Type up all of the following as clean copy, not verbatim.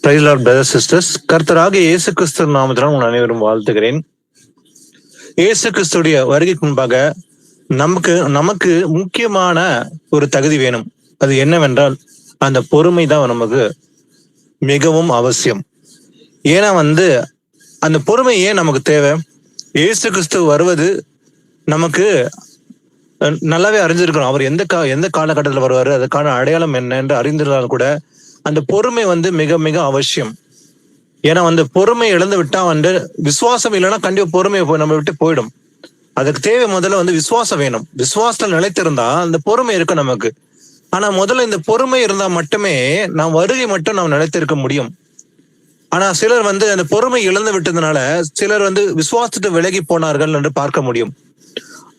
Price Lord brothers sisters. கர்த்தராகிய இயேசு கிறிஸ்து நாமத்தினால் உங்கள் அனைவரும் வாழ்த்துகிறேன். இயேசு கிறிஸ்துடைய வருகைக்கு முன்பாக நமக்கு முக்கியமான ஒரு தகுதி வேணும். அது என்னவென்றால் அந்த பொறுமை தான் நமக்கு மிகவும் அவசியம். ஏன்னா அந்த பொறுமை ஏன் நமக்கு தேவை? இயேசு கிறிஸ்து வருவது நமக்கு நல்லாவே அறிஞ்சிருக்கிறோம். அவர் எந்த காலகட்டத்தில் வருவாரு, அதுக்கான அடையாளம் என்ன என்று அறிந்திருந்தாலும் கூட அந்த பொறுமை மிக மிக அவசியம். ஏன்னா பொறுமை இழந்து விட்டா விசுவாசம் இல்லைன்னா கண்டிப்பா பொறுமை நம்ம விட்டு போயிடும். அதுக்கு தேவை முதல்ல விசுவாசம் வேணும். விசுவாசத்துல நிலைத்திருந்தா அந்த பொறுமை இருக்கும் நமக்கு. ஆனா முதல்ல இந்த பொறுமை இருந்தா மட்டுமே நாம் வருகை மட்டும் நாம் நிலைத்திருக்க முடியும். ஆனா சிலர் அந்த பொறுமை இழந்து விட்டதுனால சிலர் விசுவாசத்தை விலகி போனார்கள் என்று பார்க்க முடியும்.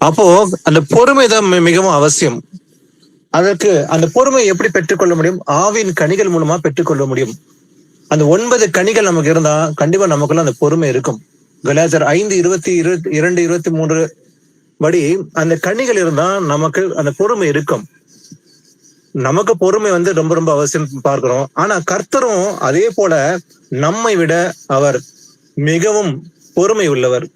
அப்போ அந்த பொறுமை தான் மிகவும் அவசியம். அதற்கு அந்த பொறுமையை எப்படி பெற்றுக்கொள்ள முடியும்? ஆவின் கனிகள் மூலமா பெற்றுக்கொள்ள முடியும். அந்த 9 கனிகள் நமக்கு இருந்தா கண்டிப்பா நமக்குள்ள அந்த பொறுமை இருக்கும். கலாத்தியர் 5:22-23 படி அந்த கனிகள் இருந்தா நமக்கு அந்த பொறுமை இருக்கும். நமக்கு பொறுமை ரொம்ப ரொம்ப அவசியம் பார்க்கிறோம். ஆனா கர்த்தரும் அதே போல நம்மை விட அவர் மிகவும் பொறுமை உள்ளவர்.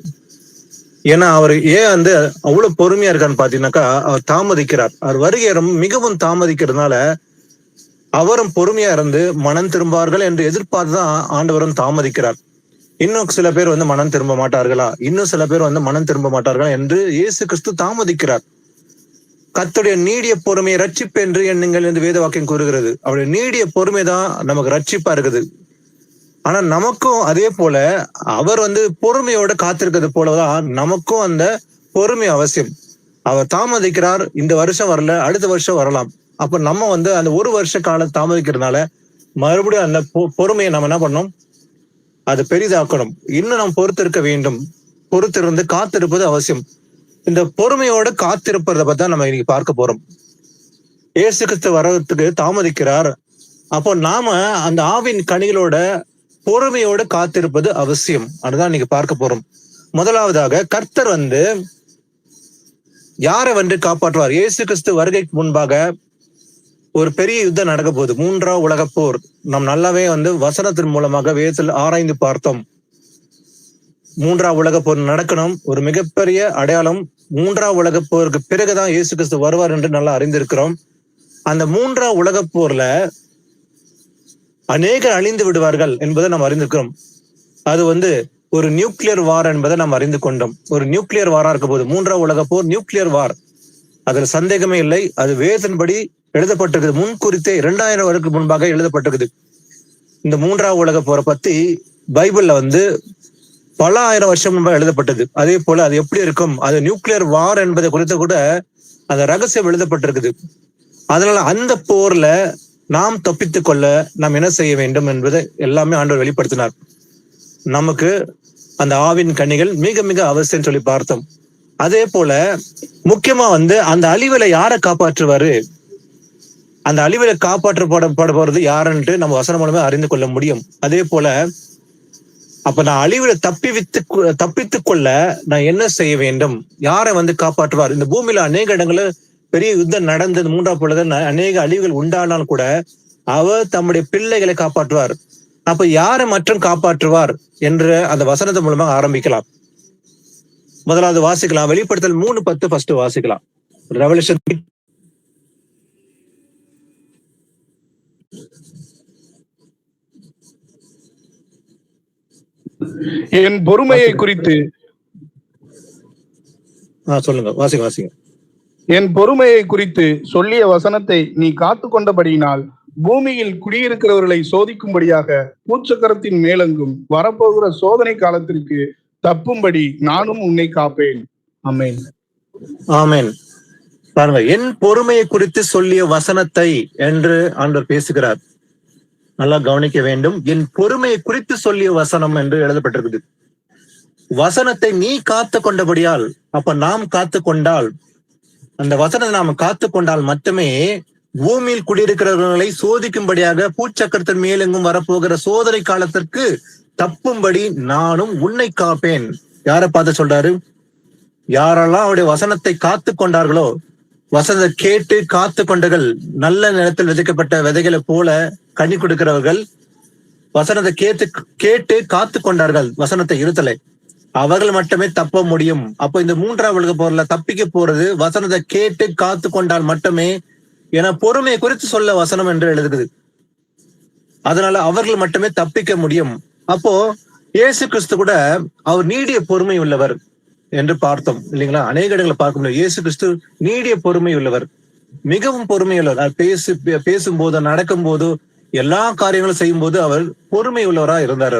ஏன்னா அவர் ஏன் அவ்வளவு பொறுமையா இருக்கான்னு பாத்தீங்கன்னாக்கா, அவர் தாமதிக்கிறார். அவர் வருகை மிகவும் தாமதிக்கிறதுனால அவரும் பொறுமையா இருந்து மனம் திரும்பார்கள் என்று எதிர்பார்த்துதான் ஆண்டவரும் தாமதிக்கிறார். இன்னும் சில பேர் மனம் திரும்ப மாட்டார்களா, இன்னும் சில பேர் மனம் திரும்ப மாட்டார்களா என்று இயேசு கிறிஸ்து தாமதிக்கிறார். கர்த்தருடைய நீடிய பொறுமையை ரட்சிப்பு என்று எண்ணுங்கள் என்று வேத வாக்கியம் கூறுகிறது. அவருடைய நீடிய பொறுமை தான் நமக்கு ரட்சிப்பா இருக்குது. ஆனா நமக்கும் அதே போல அவர் பொறுமையோட காத்திருக்கிறது போலதான் நமக்கும் அந்த பொறுமை அவசியம். அவர் தாமதிக்கிறார். இந்த வருஷம் வரல, அடுத்த வருஷம் வரலாம். அப்ப நம்ம அந்த ஒரு வருஷ காலம் தாமதிக்கிறதுனால மறுபடியும் அந்த பொறுமையை நம்ம என்ன பண்ணணும்? அது பெரிதாக்கணும். இன்னும் நாம் பொறுத்திருக்க வேண்டும். பொறுத்திருந்து காத்திருப்பது அவசியம். இந்த பொறுமையோட காத்திருப்பதை பத்தி தான் நம்ம இன்னைக்கு பார்க்க போறோம். இயேசு கிறிஸ்து வர்றதுக்கு தாமதிக்கிறார். அப்போ நாம அந்த ஆவின் கனிகளோட பொறுமையோடு காத்திருப்பது அவசியம். அதுதான் நீங்க பார்க்க போறோம். முதலாவதாக கர்த்தர் யாரை காப்பாற்றுவார்? இயேசு கிறிஸ்து வருகைக்கு முன்பாக ஒரு பெரிய யுத்தம் நடக்க போகுது. 3ஆம் உலக போர். நாம் நல்லாவே வசனத்தின் மூலமாக வேதத்தில் ஆராய்ந்து பார்த்தோம். 3ஆம் உலக போர் நடக்கணும். ஒரு மிகப்பெரிய அடையாளம். 3ஆம் உலக போருக்கு பிறகுதான் இயேசு கிறிஸ்து வருவார் என்று நல்லா அறிந்திருக்கிறோம். அந்த 3ஆம் உலக போர்ல அநேகர் அழிந்து விடுவார்கள் என்பதை நாம் அறிந்திருக்கிறோம். அது ஒரு நியூக்ளியர் வார் என்பதை நாம் அறிந்து கொண்டோம். ஒரு நியூக்ளியர் வாரா இருக்க போது 3ஆம் உலக போர் நியூக்ளியர் வார். அதுல சந்தேகமே இல்லை. அது வேதத்தின்படி எழுதப்பட்டிருக்குது. முன்குறித்தே 2000 வருடத்துக்கு முன்பாக எழுதப்பட்டிருக்குது. இந்த 3ஆம் உலக போரை பத்தி பைபிள்ல பல ஆயிரம் வருஷம் முன்பாக எழுதப்பட்டது. அதே போல அது எப்படி இருக்கும், அது நியூக்ளியர் வார் என்பதை குறித்து கூட அந்த ரகசியம் எழுதப்பட்டிருக்குது. அதனால அந்த போர்ல நாம் தப்பித்துக் கொள்ள நாம் என்ன செய்ய வேண்டும் என்பதை எல்லாமே ஆண்டவர் வெளிப்படுத்தினார். நமக்கு அந்த ஆவின் கனிகள் மிக மிக அவசியம் சொல்லி பார்த்தோம். அதே போல முக்கியமா அந்த அழிவுல யாரை காப்பாற்றுவாரு? அந்த அழிவுல காப்பாற்றப்பட போறது யாருன்ட்டு நம்ம வசனம் மூலமே அறிந்து கொள்ள முடியும். அதே போல அப்ப நான் அழிவுல தப்பித்துக் கொள்ள நான் என்ன செய்ய வேண்டும்? யாரை காப்பாற்றுவார்? இந்த பூமியில அநேக இடங்கள்ல பெரிய யுத்தம் நடந்தது. 3ஆம் பொழுது அநேக அழிவுகள் உண்டானாலும் கூட அவர் தம்முடைய பிள்ளைகளை காப்பாற்றுவார். அப்ப யாரை மற்றும் காப்பாற்றுவார் என்ற அந்த வசனத்தின் மூலமாக ஆரம்பிக்கலாம். முதலாவது வாசிக்கலாம். வெளிப்படுத்தல் 3:10 ஃபர்ஸ்ட் வாசிக்கலாம். ரெவல்யூஷன். என் பொறுமையை குறித்து சொல்லுங்க. வாசிங்க. என் பொறுமையை குறித்து சொல்லிய வசனத்தை நீ காத்து கொண்டபடியினால் பூமியில் குடியிருக்கிறவர்களை சோதிக்கும்படியாக பூச்சக்கரத்தின் மேலெங்கும் வரப்போகிற சோதனை காலத்திற்கு தப்பும்படி நானும் உன்னை காப்பேன். ஆமென். ஆமென். பாருங்க, என் பொறுமையை குறித்து சொல்லிய வசனத்தை என்று ஆண்டவர் பேசுகிறார். நல்லா கவனிக்க வேண்டும். என் பொறுமையை குறித்து சொல்லிய வசனம் என்று எழுதப்பட்டிருக்குது. வசனத்தை நீ காத்து கொண்டபடியால், அப்ப நாம் காத்து கொண்டால், அந்த வசனத்தை நாம் காத்து கொண்டால் மட்டுமே பூமியில் குடியிருக்கிறவர்களை சோதிக்கும்படியாக பூச்சக்கரத்தின் மேலெங்கும் வரப்போகிற சோதனை காலத்திற்கு தப்பும்படி நானும் உன்னை காப்பேன். யாரை பார்த்து சொல்றாரு? யாரெல்லாம் அவருடைய வசனத்தை காத்து கொண்டார்களோ, வசனத்தை கேட்டு காத்து கொண்டர்கள், நல்ல நிலத்தில் விதைக்கப்பட்ட விதைகளை போல கனி கொடுக்கிறவர்கள் வசனத்தை கேட்டு காத்து கொண்டார்கள், வசனத்தை இருத்தலை, அவர்கள் மட்டுமே தப்ப முடியும். அப்போ இந்த மூன்றாம் உலக போர்ல தப்பிக்க போறது வசனத்தை கேட்டு காத்து கொண்டால் மட்டுமே. என பொறுமையை குறித்து சொல்ல வசனம் என்று எழுதுகிறது. அதனால அவர்கள் மட்டுமே தப்பிக்க முடியும். அப்போ இயேசு கிறிஸ்து கூட அவர் நீடிய பொறுமை உள்ளவர் என்று பார்த்தோம் இல்லைங்களா? அநேக இடங்களை பார்க்க முடியும். இயேசு கிறிஸ்து நீடிய பொறுமை உள்ளவர், மிகவும் பொறுமை உள்ளவர். பேசும்போது, நடக்கும் போது, எல்லா காரியங்களும் செய்யும் போது அவர் பொறுமை உள்ளவரா இருந்தார்.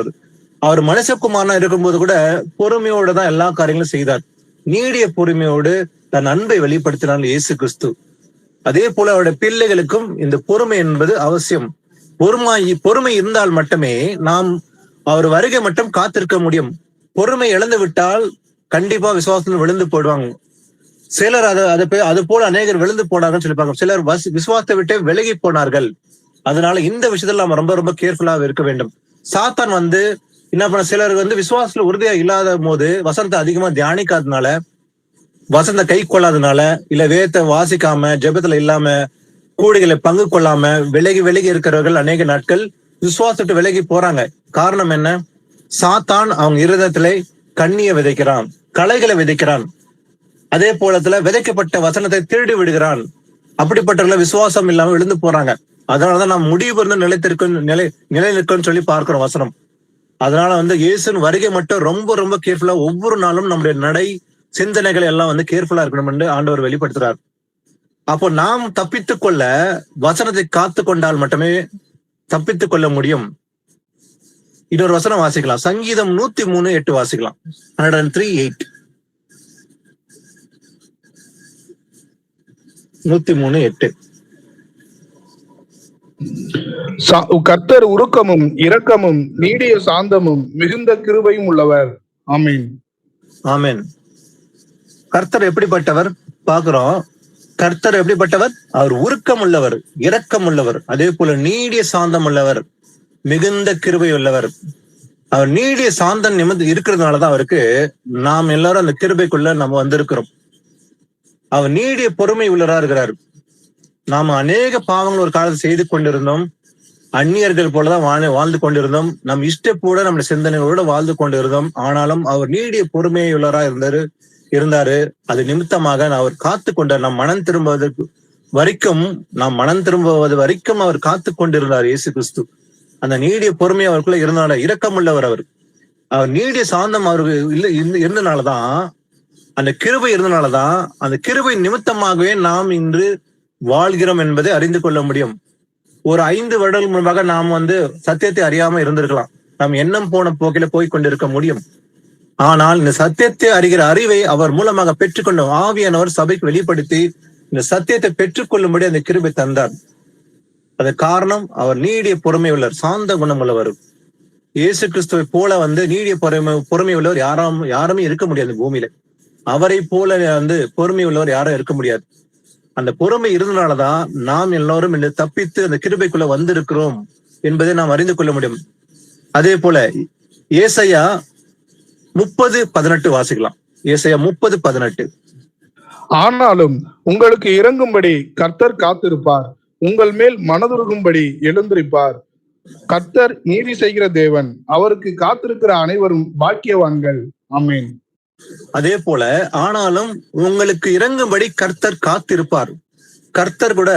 அவர் மனுஷகுமாரனா இருக்கும்போது கூட பொறுமையோடு தான் எல்லா காரியங்களும் செய்தார். நீடிய பொறுமையோடு தன் அன்பை வெளிப்படுத்தினார் இயேசு கிறிஸ்து. அதே போல அவருடைய பிள்ளைகளுக்கும் இந்த பொறுமை என்பது அவசியம். பொறுமை இருந்தால் மட்டுமே நாம் அவர் வருகை மட்டும் காத்திருக்க முடியும். பொறுமை இழந்து விட்டால் கண்டிப்பா விசுவாசத்தில் விழுந்து போடுவாங்க. சிலர் அது போல அநேகர் விழுந்து போனார்கள் சொல்லிப்பாங்க. சிலர் விசுவாசத்தை விட்டு விலகி போனார்கள். அதனால இந்த விஷயத்துல நம்ம ரொம்ப ரொம்ப கேர்ஃபுல்லா இருக்க வேண்டும். சாத்தான் என்ன பண்ண, சிலர் விசுவாசத்துல உறுதியா இல்லாத போது, வசனத்தை அதிகமா தியானிக்காதனால, வசனத்தை கை கொள்ளாதனால, இல்ல வேதத்தை வாசிக்காம, ஜெபத்துல இல்லாம, கூடைகளை பங்கு கொள்ளாம விலகி இருக்கிறவர்கள் அநேக நாட்கள் விசுவாசத்தை விலகி போறாங்க. காரணம் என்ன? சாத்தான் அவங்க இருதயத்திலே கண்ணிய விதைக்கிறான், களைகளை விதைக்கிறான். அதே போலத்துல விதைக்கப்பட்ட வசனத்தை திருடி விடுகிறான். அப்படிப்பட்டவர்களை விசுவாசம் இல்லாம விழுந்து போறாங்க. அதனாலதான் நாம் முடிவு இருந்து நிலை நிற்கும் சொல்லி பார்க்கிறோம் வசனம். அதனால இயேசுவின் வருகை மட்டும் ரொம்ப ரொம்ப கேர்ஃபுல்லா ஒவ்வொரு நாளும் நம்முடைய நடை சிந்தனைகள் எல்லாம் கேர்ஃபுல்லா இருக்கணும் என்று ஆண்டவர் வெளிப்படுத்துறார். அப்போ நாம் தப்பித்துக் கொள்ள வசனத்தை காத்து கொண்டால் மட்டுமே தப்பித்துக் கொள்ள முடியும். இன்னொரு வசனம் வாசிக்கலாம். சங்கீதம் 103:8 வாசிக்கலாம். 103:8. 103:8. கர்த்தர் உருக்கமும் இரக்கமும் நீடிய சாந்தமும் மிகுந்த கிருபையும் உள்ளவர். ஆமென். ஆமென். கர்த்தர் எப்படிப்பட்டவர் பார்க்கிறோம். கர்த்தர் எப்படிப்பட்டவர்? அவர் உருக்கம் உள்ளவர், இரக்கம் உள்ளவர், அதே போல நீடிய சாந்தம் உள்ளவர், மிகுந்த கிருபை உள்ளவர். அவர் நீடிய சாந்தம் இருக்கிறதுனாலதான் அவருக்கு நாம் எல்லாரும் அந்த கிருபைக்குள்ள நம்ம வந்திருக்கிறோம். அவர் நீடிய பொறுமை உள்ளவரா இருக்கிறார். நாம அநேக பாவங்கள் ஒரு காலத்தில் செய்து கொண்டிருந்தோம். அந்நியர்கள் போலதான் வாழ்ந்து கொண்டிருந்தோம். நம் இஷ்டப்போட நம்முடைய சிந்தனைகளோட வாழ்ந்து கொண்டிருந்தோம். ஆனாலும் அவர் நீடிய பொறுமையை உள்ளவரா இருந்தாரு. அது நிமித்தமாக அவர் காத்து கொண்டார். நாம் மனம் திரும்புவது வரைக்கும் அவர் காத்து கொண்டிருந்தார் இயேசு கிறிஸ்து. அந்த நீடிய பொறுமை அவருக்குள்ள இருந்தனால, இரக்கம் உள்ளவர் அவர் நீடிய சாந்தம் அவருக்கு இருந்தனாலதான், அந்த கிருபை இருந்தனாலதான், அந்த கிருபை நிமித்தமாகவே நாம் இன்று வாழ்கிறோம் என்பதை அறிந்து கொள்ள முடியும். ஒரு 5 வருடங்கள் முன்பாக நாம் சத்தியத்தை அறியாம இருந்திருக்கலாம். நாம் எண்ணம் போன போக்கில போய் கொண்டிருக்க முடியும். ஆனால் இந்த சத்தியத்தை அறிகிற அறிவை அவர் மூலமாக பெற்றுக்கொண்ட ஆவியானவர் சபைக்கு வெளிப்படுத்தி இந்த சத்தியத்தை பெற்றுக்கொள்ளும்படி அந்த கிருபை தந்தார். அது காரணம் அவர் நீடிய பொறுமை உள்ளவர், சாந்த குணம் உள்ளவர். இயேசு கிறிஸ்துவை போல நீடிய பொறுமை உள்ளவர் யாருமே இருக்க முடியாது பூமியில. அவரை போல பொறுமை உள்ளவர் யாரும் இருக்க முடியாது. அந்த பொறுமை இருந்தனாலதான் நாம் எல்லாரும் இன்று தப்பித்து அந்த கிருபைக்குள்ள வந்திருக்கிறோம் என்பதை நாம் அறிந்து கொள்ள முடியும். அதே போல ஏசாயா 30:18 வாசிக்கலாம். ஏசாயா 30:18. ஆனாலும் உங்களுக்கு இறங்கும்படி கர்த்தர் காத்திருப்பார், உங்கள் மேல் மனதுருகும்படி எழுந்திருப்பார். கர்த்தர் நீதி செய்கிற தேவன், அவருக்கு காத்திருக்கிற அனைவரும் பாக்கியவான்கள். ஆமென். அதே போல ஆனாலும் உங்களுக்கு இறங்கும்படி கர்த்தர் காத்திருப்பார். கர்த்தர் கூட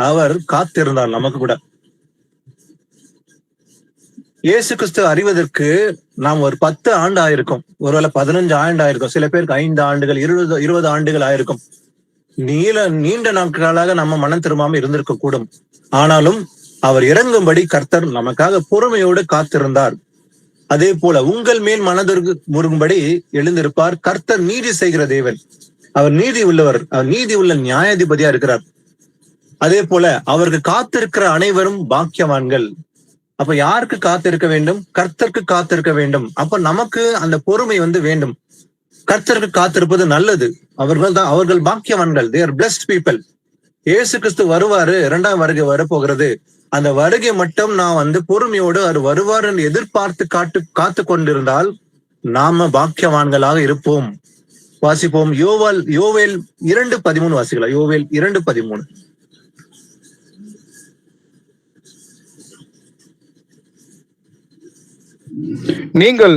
அவர் காத்திருந்தார் நமக்கு கூட. இயேசு கிறிஸ்து அறிவதற்கு நாம் ஒரு 10 ஆண்டு ஆயிருக்கும், ஒருவேளை 15 ஆண்டு ஆயிருக்கும், சில பேருக்கு 5 ஆண்டுகள், 20 ஆண்டுகள் ஆயிருக்கும். நீண்ட நாட்களாக நம்ம மனம் திரும்பாம இருந்திருக்க கூடும். ஆனாலும் அவர் இறங்கும்படி கர்த்தர் நமக்காக பொறுமையோடு காத்திருந்தார். அதே போல உங்கள் மேல் முருகும்படி எழுந்திருப்பார். கர்த்தர் நீதி செய்கிற தேவன், அவர் நீதி உள்ளவர், அவர் நீதி உள்ள நியாயாதிபதியா இருக்கிறார். அதே போல அவருக்கு காத்திருக்கிற அனைவரும் பாக்கியவான்கள். அப்ப யாருக்கு காத்திருக்க வேண்டும்? கர்த்தருக்கு காத்திருக்க வேண்டும். அப்ப நமக்கு அந்த பொறுமை வேண்டும். கர்த்தருக்கு காத்திருப்பது நல்லது. அவர்கள் பாக்கியவான்கள். they are blessed people. இயேசு கிறிஸ்து வருவாரு, 2ஆம் வருகை வரப்போகிறது. அந்த வருகை மட்டும் நான் பொறுமையோடு அவர் வருவார் என்று எதிர்பார்த்து காத்து கொண்டிருந்தால் நாம பாக்கியவான்களாக இருப்போம். வாசிப்போம். யோவேல் 2:13 வாசிக்கலாம். யோவேல் 2:13. நீங்கள்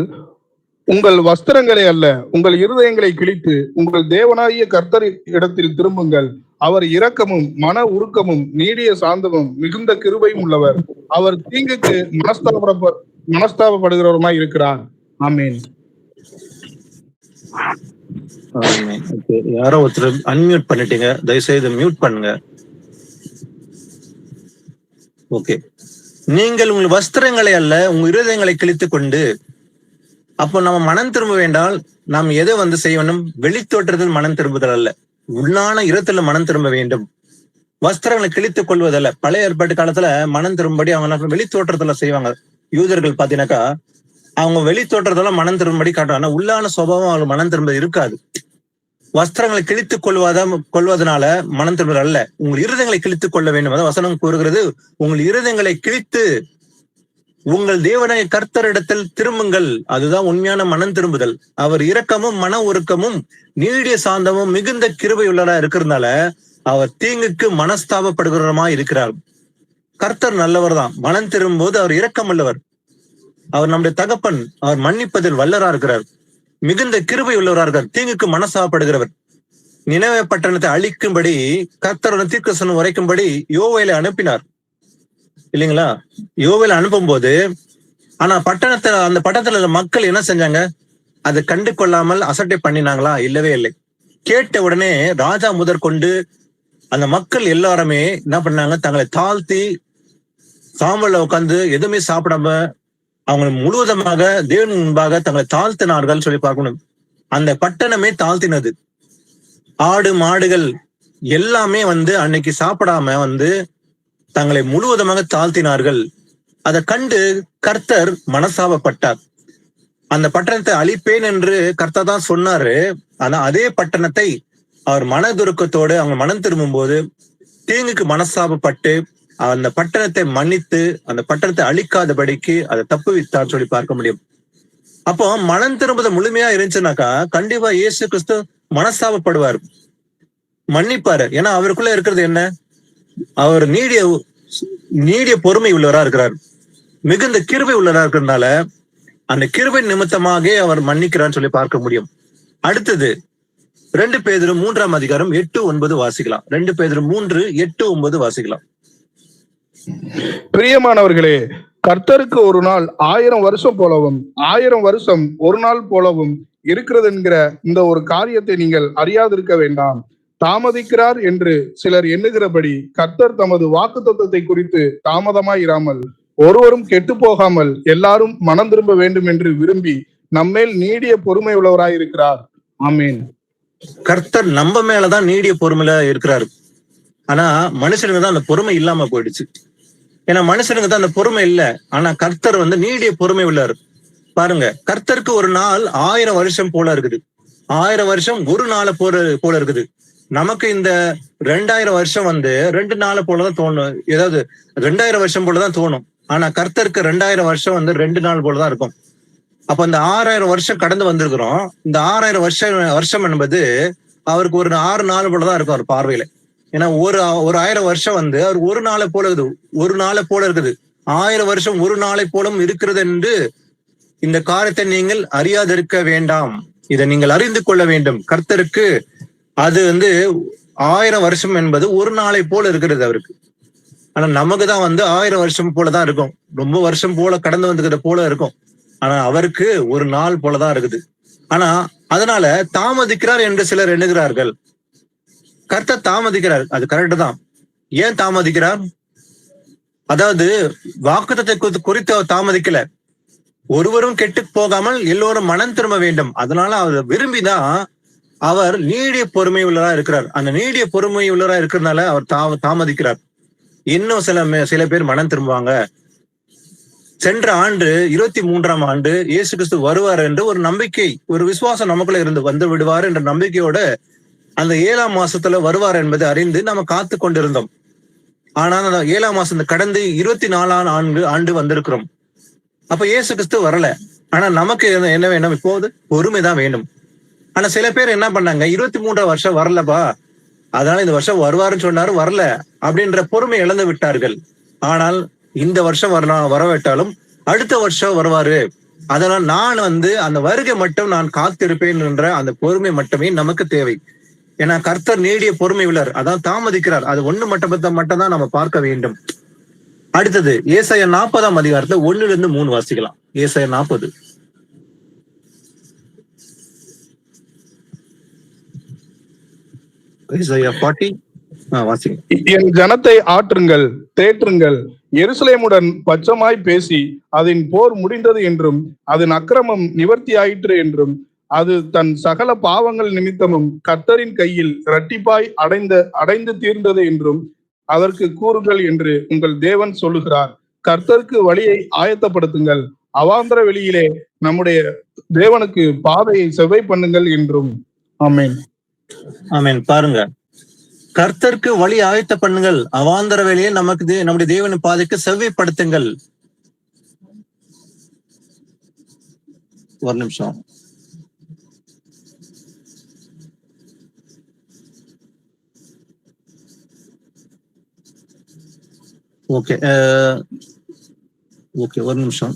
உங்கள் வஸ்திரங்களை அல்ல, உங்கள் இருதயங்களை கிழித்து உங்கள் தேவனாகிய கர்த்தர் இடத்தில் திரும்புங்கள். அவர் இரக்கமும் மன உருக்கமும் நீடிய சாந்தமும் மிகுந்த கிருபையும் உள்ளவர். அவர் தீங்குக்கு மனஸ்தாபப்படுகிறவருமாய் இருக்கிறார். ஆமீன். யாரோ ஒருத்தர் அன்மியூட் பண்ணிட்டீங்க, தயவுசெய்து மியூட் பண்ணுங்க. ஓகே. நீங்கள் உங்கள் வஸ்திரங்களை அல்ல உங்கள் இருதயங்களை கிழித்துக் கொண்டு, அப்போ நம்ம மனம் திரும்ப வேண்டால் நாம் எதை செய்ய வேண்டும்? வெளித்தோற்றத்தில் மனம் திரும்புதல் அல்ல, உள்ளான இரத்துல மனம் திரும்ப வேண்டும். வஸ்திரங்களை கிழித்துக் கொள்வதல்ல. பழைய ஏற்பாட்டு காலத்துல மனம் திரும்படி அவங்க வெளித்தோற்றத்துல செய்வாங்க. யூதர்கள் பாத்தீங்கன்னாக்கா அவங்க வெளித்தோற்றத்துல மனம் திரும்படி காட்டுவாங்க, உள்ளான சுபாவம் அவங்க மனம் திரும்ப இருக்காது. வஸ்திரங்களை கிழித்துக் கொள்வதனால மனம் திரும்புதல் அல்ல, உங்கள் இருதயங்களை கிழித்துக் கொள்ள வேண்டும். அதாவது வசனம் கூறுகிறது, உங்கள் இருதயங்களை கிழித்து உங்கள் தேவனாய கர்த்தரிடத்தில் திரும்புங்கள். அதுதான் உண்மையான மனம் திரும்புதல். அவர் இரக்கமும் மன உருக்கமும் நீடிய சாந்தமும் மிகுந்த கிருபை உள்ளதா இருக்கிறதுனால அவர் தீங்குக்கு மனஸ்தாபப்படுகிறவருமா இருக்கிறார். கர்த்தர் நல்லவர் தான். மனம் திரும்பும்போது அவர் இரக்கம் உள்ளவர். அவர் நம்முடைய தகப்பன். அவர் மன்னிப்பதில் வல்லரா இருக்கிறார். மிகுந்த கிருபை உள்ளவரா இருக்கார். தீங்குக்கு மனஸ்தாபப்படுகிறவர். நினைவே பட்டணத்தை அழிக்கும்படி கர்த்தர் தீர்க்கதரிசனம் உரைக்கும்படி யோவேலை அனுப்பினார் இல்லைங்களா? யோவேலை அனுப்பும் போது ஆனா அந்த பட்டணத்துல மக்கள் என்ன செஞ்சாங்க? அதை கண்டு கொள்ளாமல் அசட்டை பண்ணினாங்களா? இல்லவே இல்லை. கேட்ட உடனே ராஜா முதற்கொண்டு அந்த மக்கள் எல்லாருமே என்ன பண்ணாங்க? தங்களை தாழ்த்தி சாம்பல்ல உட்கார்ந்து எதுவுமே சாப்பிடாம அவங்க முழுவதுமாக தேவன் முன்பாக தங்களை தாழ்த்தினார்கள் சொல்லி பார்க்கணும். அந்த பட்டணமே தாழ்த்தினது. ஆடு மாடுகள் எல்லாமே அன்னைக்கு சாப்பிடாம தங்களை முழுவதுமாக தாழ்த்தினார்கள். அதை கண்டு கர்த்தர் மனசாபப்பட்டார். அந்த பட்டணத்தை அழிப்பேன் என்று கர்த்தர் தான் சொன்னாரு. ஆனா அதே பட்டணத்தை அவர் மனதுருக்கத்தோடு அவங்க மனம் திரும்பும் போது தீங்குக்கு மனசாபப்பட்டு அந்த பட்டணத்தை மன்னித்து அந்த பட்டணத்தை அழிக்காதபடிக்கு அதை தப்புவித்தார் சொல்லி பார்க்க முடியும். அப்போ மனம் திரும்புத முழுமையா இருந்துச்சுனாக்கா கண்டிப்பா இயேசு கிறிஸ்து மனஸ்தாபப்படுவார், மன்னிப்பாரு. ஏன்னா அவருக்குள்ள இருக்கிறது என்ன? அவர் நீடிய பொறுமை உள்ளவரா இருக்கிறார், மிகுந்த கிருபை உள்ளவரா இருக்கிறதுனால அந்த கிருபை நிமித்தமாக அவர் மன்னிக்கிறான்னு சொல்லி பார்க்க முடியும். அடுத்தது 2 பேதுரு 3:8-9 வாசிக்கலாம். 2 பேதுரு 3:8-9 வாசிக்கலாம். பிரியமானவர்களே, கர்த்தருக்கு ஒரு நாள் 1000 வருஷம் போலவும் 1000 வருஷம் ஒரு நாள் போலவும் இருக்கிறது என்கிற இந்த ஒரு காரியத்தை நீங்கள் அறியாதிருக்க வேண்டாம். தாமதிக்கிறார் என்று சிலர் எண்ணுகிறபடி கர்த்தர் தமது வாக்குத்தத்தத்தை குறித்து தாமதமாயிராமல் ஒருவரும் கெட்டு போகாமல் எல்லாரும் மனம் திரும்ப வேண்டும் என்று விரும்பி நம்மேல் நீடிய பொறுமை உள்ளவராயிருக்கிறார். ஆமீன். கர்த்தர் நம்ம மேலதான் நீடிய பொறுமையில இருக்கிறாரு. ஆனா மனுஷனுக்கு தான் அந்த பொறுமை இல்லாம போயிடுச்சு. ஏன்னா மனுஷனுக்கு தான் அந்த பொறுமை இல்ல. ஆனா கர்த்தர் நீடிய பொறுமை உள்ளாரு. பாருங்க, கர்த்தருக்கு ஒரு நாள் 1000 வருஷம் போல இருக்குது. 1000 வருஷம் ஒரு நாளை போல இருக்குது. நமக்கு இந்த 2000 வருஷம் 2 நாளை போலதான் தோணும். ஏதாவது 2000 வருஷம் போலதான் தோணும். ஆனா கர்த்தருக்கு 2000 வருஷம் 2 நாள் போலதான் இருக்கும். அப்ப இந்த 6000 வருஷம் கடந்து வந்திருக்கிறோம். இந்த 6000 வருஷம் என்பது அவருக்கு ஒரு 6 நாள் போலதான் இருக்கும் அவர் பார்வையில. ஏன்னா ஒரு 1000 வருஷம் அவர் ஒரு நாளை போல இருக்குது, ஒரு நாளை போல இருக்குது. 1000 வருஷம் ஒரு நாளை போலும் இருக்கிறது என்று இந்த காரியத்தை நீங்கள் அறியாதிருக்க வேண்டாம். இதை நீங்கள் அறிந்து கொள்ள வேண்டும். கர்த்தருக்கு அது 1000 வருஷம் என்பது ஒரு நாளை போல இருக்கிறது அவருக்கு. ஆனா நமக்குதான் 1000 வருஷம் போலதான் இருக்கும், ரொம்ப வருஷம் போல கடந்து வந்துக்கிற போல இருக்கும். ஆனா அவருக்கு ஒரு நாள் போலதான் இருக்குது. ஆனா அதனால தாமதிக்கிறார் என்று சிலர் எண்ணுகிறார்கள். கர்த்தர் தாமதிக்கிறார், அது கரெக்ட் தான். ஏன் தாமதிக்கிறார்? அதாவது வாக்குத்தத்தத்தை குறித்து அவர் தாமதிக்கல. ஒருவரும் கெட்டு போகாமல் எல்லோரும் மனம் திரும்ப வேண்டும். அதனால அவர் விரும்பிதான் அவர் நீடிய பொறுமை உள்ளவரா இருக்கிறார். அந்த நீடிய பொறுமை உள்ளவரா இருக்கிறதுனால அவர் தாமதிக்கிறார். இன்னும் சில பேர் மனம் திரும்புவாங்க. சென்ற ஆண்டு 23ஆம் ஆண்டு இயேசு கிறிஸ்து வருவார் என்று ஒரு நம்பிக்கை, ஒரு விசுவாசம் நமக்குள்ள வந்து விடுவார் என்ற நம்பிக்கையோட அந்த 7ஆம் மாசத்துல வருவார் என்பதை அறிந்து நம்ம காத்து கொண்டிருந்தோம். ஆனால் அந்த 7ஆம் மாசம் கடந்து 24ஆம் ஆண்டு வந்திருக்கிறோம். அப்ப இயேசு கிறிஸ்து வரல. ஆனா நமக்கு என்ன வேணும்? இப்போது பொறுமைதான் வேணும். ஆனா சில பேர் என்ன பண்ணாங்க, 23ஆம் வருஷம் வரலப்பா, அதனால இந்த வருஷம் வருவாருன்னு சொன்னாரு, வரல அப்படின்ற பொறுமை இழந்து விட்டார்கள். ஆனால் இந்த வருஷம் வரவேட்டாலும் அடுத்த வருஷம் வருவாரு, அதனால் நான் அந்த வருகை மட்டும் நான் காத்திருப்பேன் என்ற அந்த பொறுமை மட்டுமே நமக்கு தேவை. ஏன்னா கர்த்தர் நீடிய பொறுமை உள்ளார், அதான் தாமதிக்கிறார். அது ஒண்ணு மட்டும் தான் நம்ம பார்க்க வேண்டும். அடுத்தது ஏசாயா 40ஆம் அதிகாரத்துல 1-3 வாசிக்கலாம். ஏசாயா 40. ஏசாயா 40 வாசிங்க. என் ஜனத்தை ஆற்றுங்கள், தேற்றுங்கள், எருசலேமுடன் பட்சமாய் பேசி அதன் போர் முடிந்தது என்றும் அதன் அக்கிரமம் நிவர்த்தி ஆயிற்று என்றும் அது தன் சகல பாவங்கள் நிமித்தமும் கர்த்தரின் கையில் இரட்டிப்பாய் அடைந்து தீர்ந்தது என்றும் அதற்கு கூறுங்கள் என்று உங்கள் தேவன் சொல்லுகிறார். கர்த்தருக்கு வழியை ஆயத்தப்படுத்துங்கள், அவாந்தர வெளியிலே நம்முடைய தேவனுக்கு பாதையை செவ்வை பண்ணுங்கள் என்றும். ஆமென். ஆமென். பாருங்க, கர்த்தருக்கு வழி ஆயத்த பண்ணுங்கள், அவாந்தர வேலையை நம்முடைய தேவனின் பாதைக்கு செவ்வைப்படுத்துங்கள். ஒரு நிமிஷம். ஓகே ஓகே, ஒரு நிமிஷம்.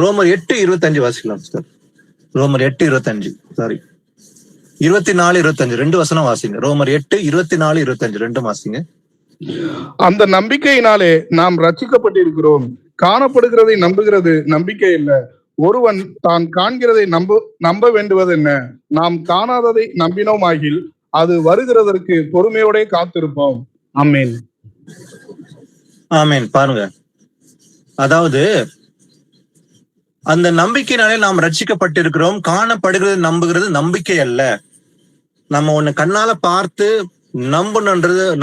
ரோமர் 8:25 வாசிக்கலாம் சார். ரோமர் 8:25, சாரி 24-25 2 வசனம் வாசிங்க. ரோமர் 8:24-25 2 வாசிங்க. அந்த நம்பிக்கையினாலே நாம் ரட்சிக்கப்பட்டிருக்கிறோம். காணப்படுகிறதை நம்புகிறது நம்பிக்கை இல்லை. ஒருவன் தான் காண்கிறதை நம்ப வேண்டுவது என்ன? நாம் காணாததை நம்பினோமாகில் அது வருகிறதற்கு பொறுமையோட காத்திருப்போம். ஆமென். ஆமென். பாருங்க, அதாவது அந்த நம்பிக்கையினாலே நாம் ரட்சிக்கப்பட்டிருக்கிறோம். காணப்படுகிறது நம்புகிறது நம்பிக்கை அல்ல. நம்ம ஒண்ணு கண்ணால பார்த்து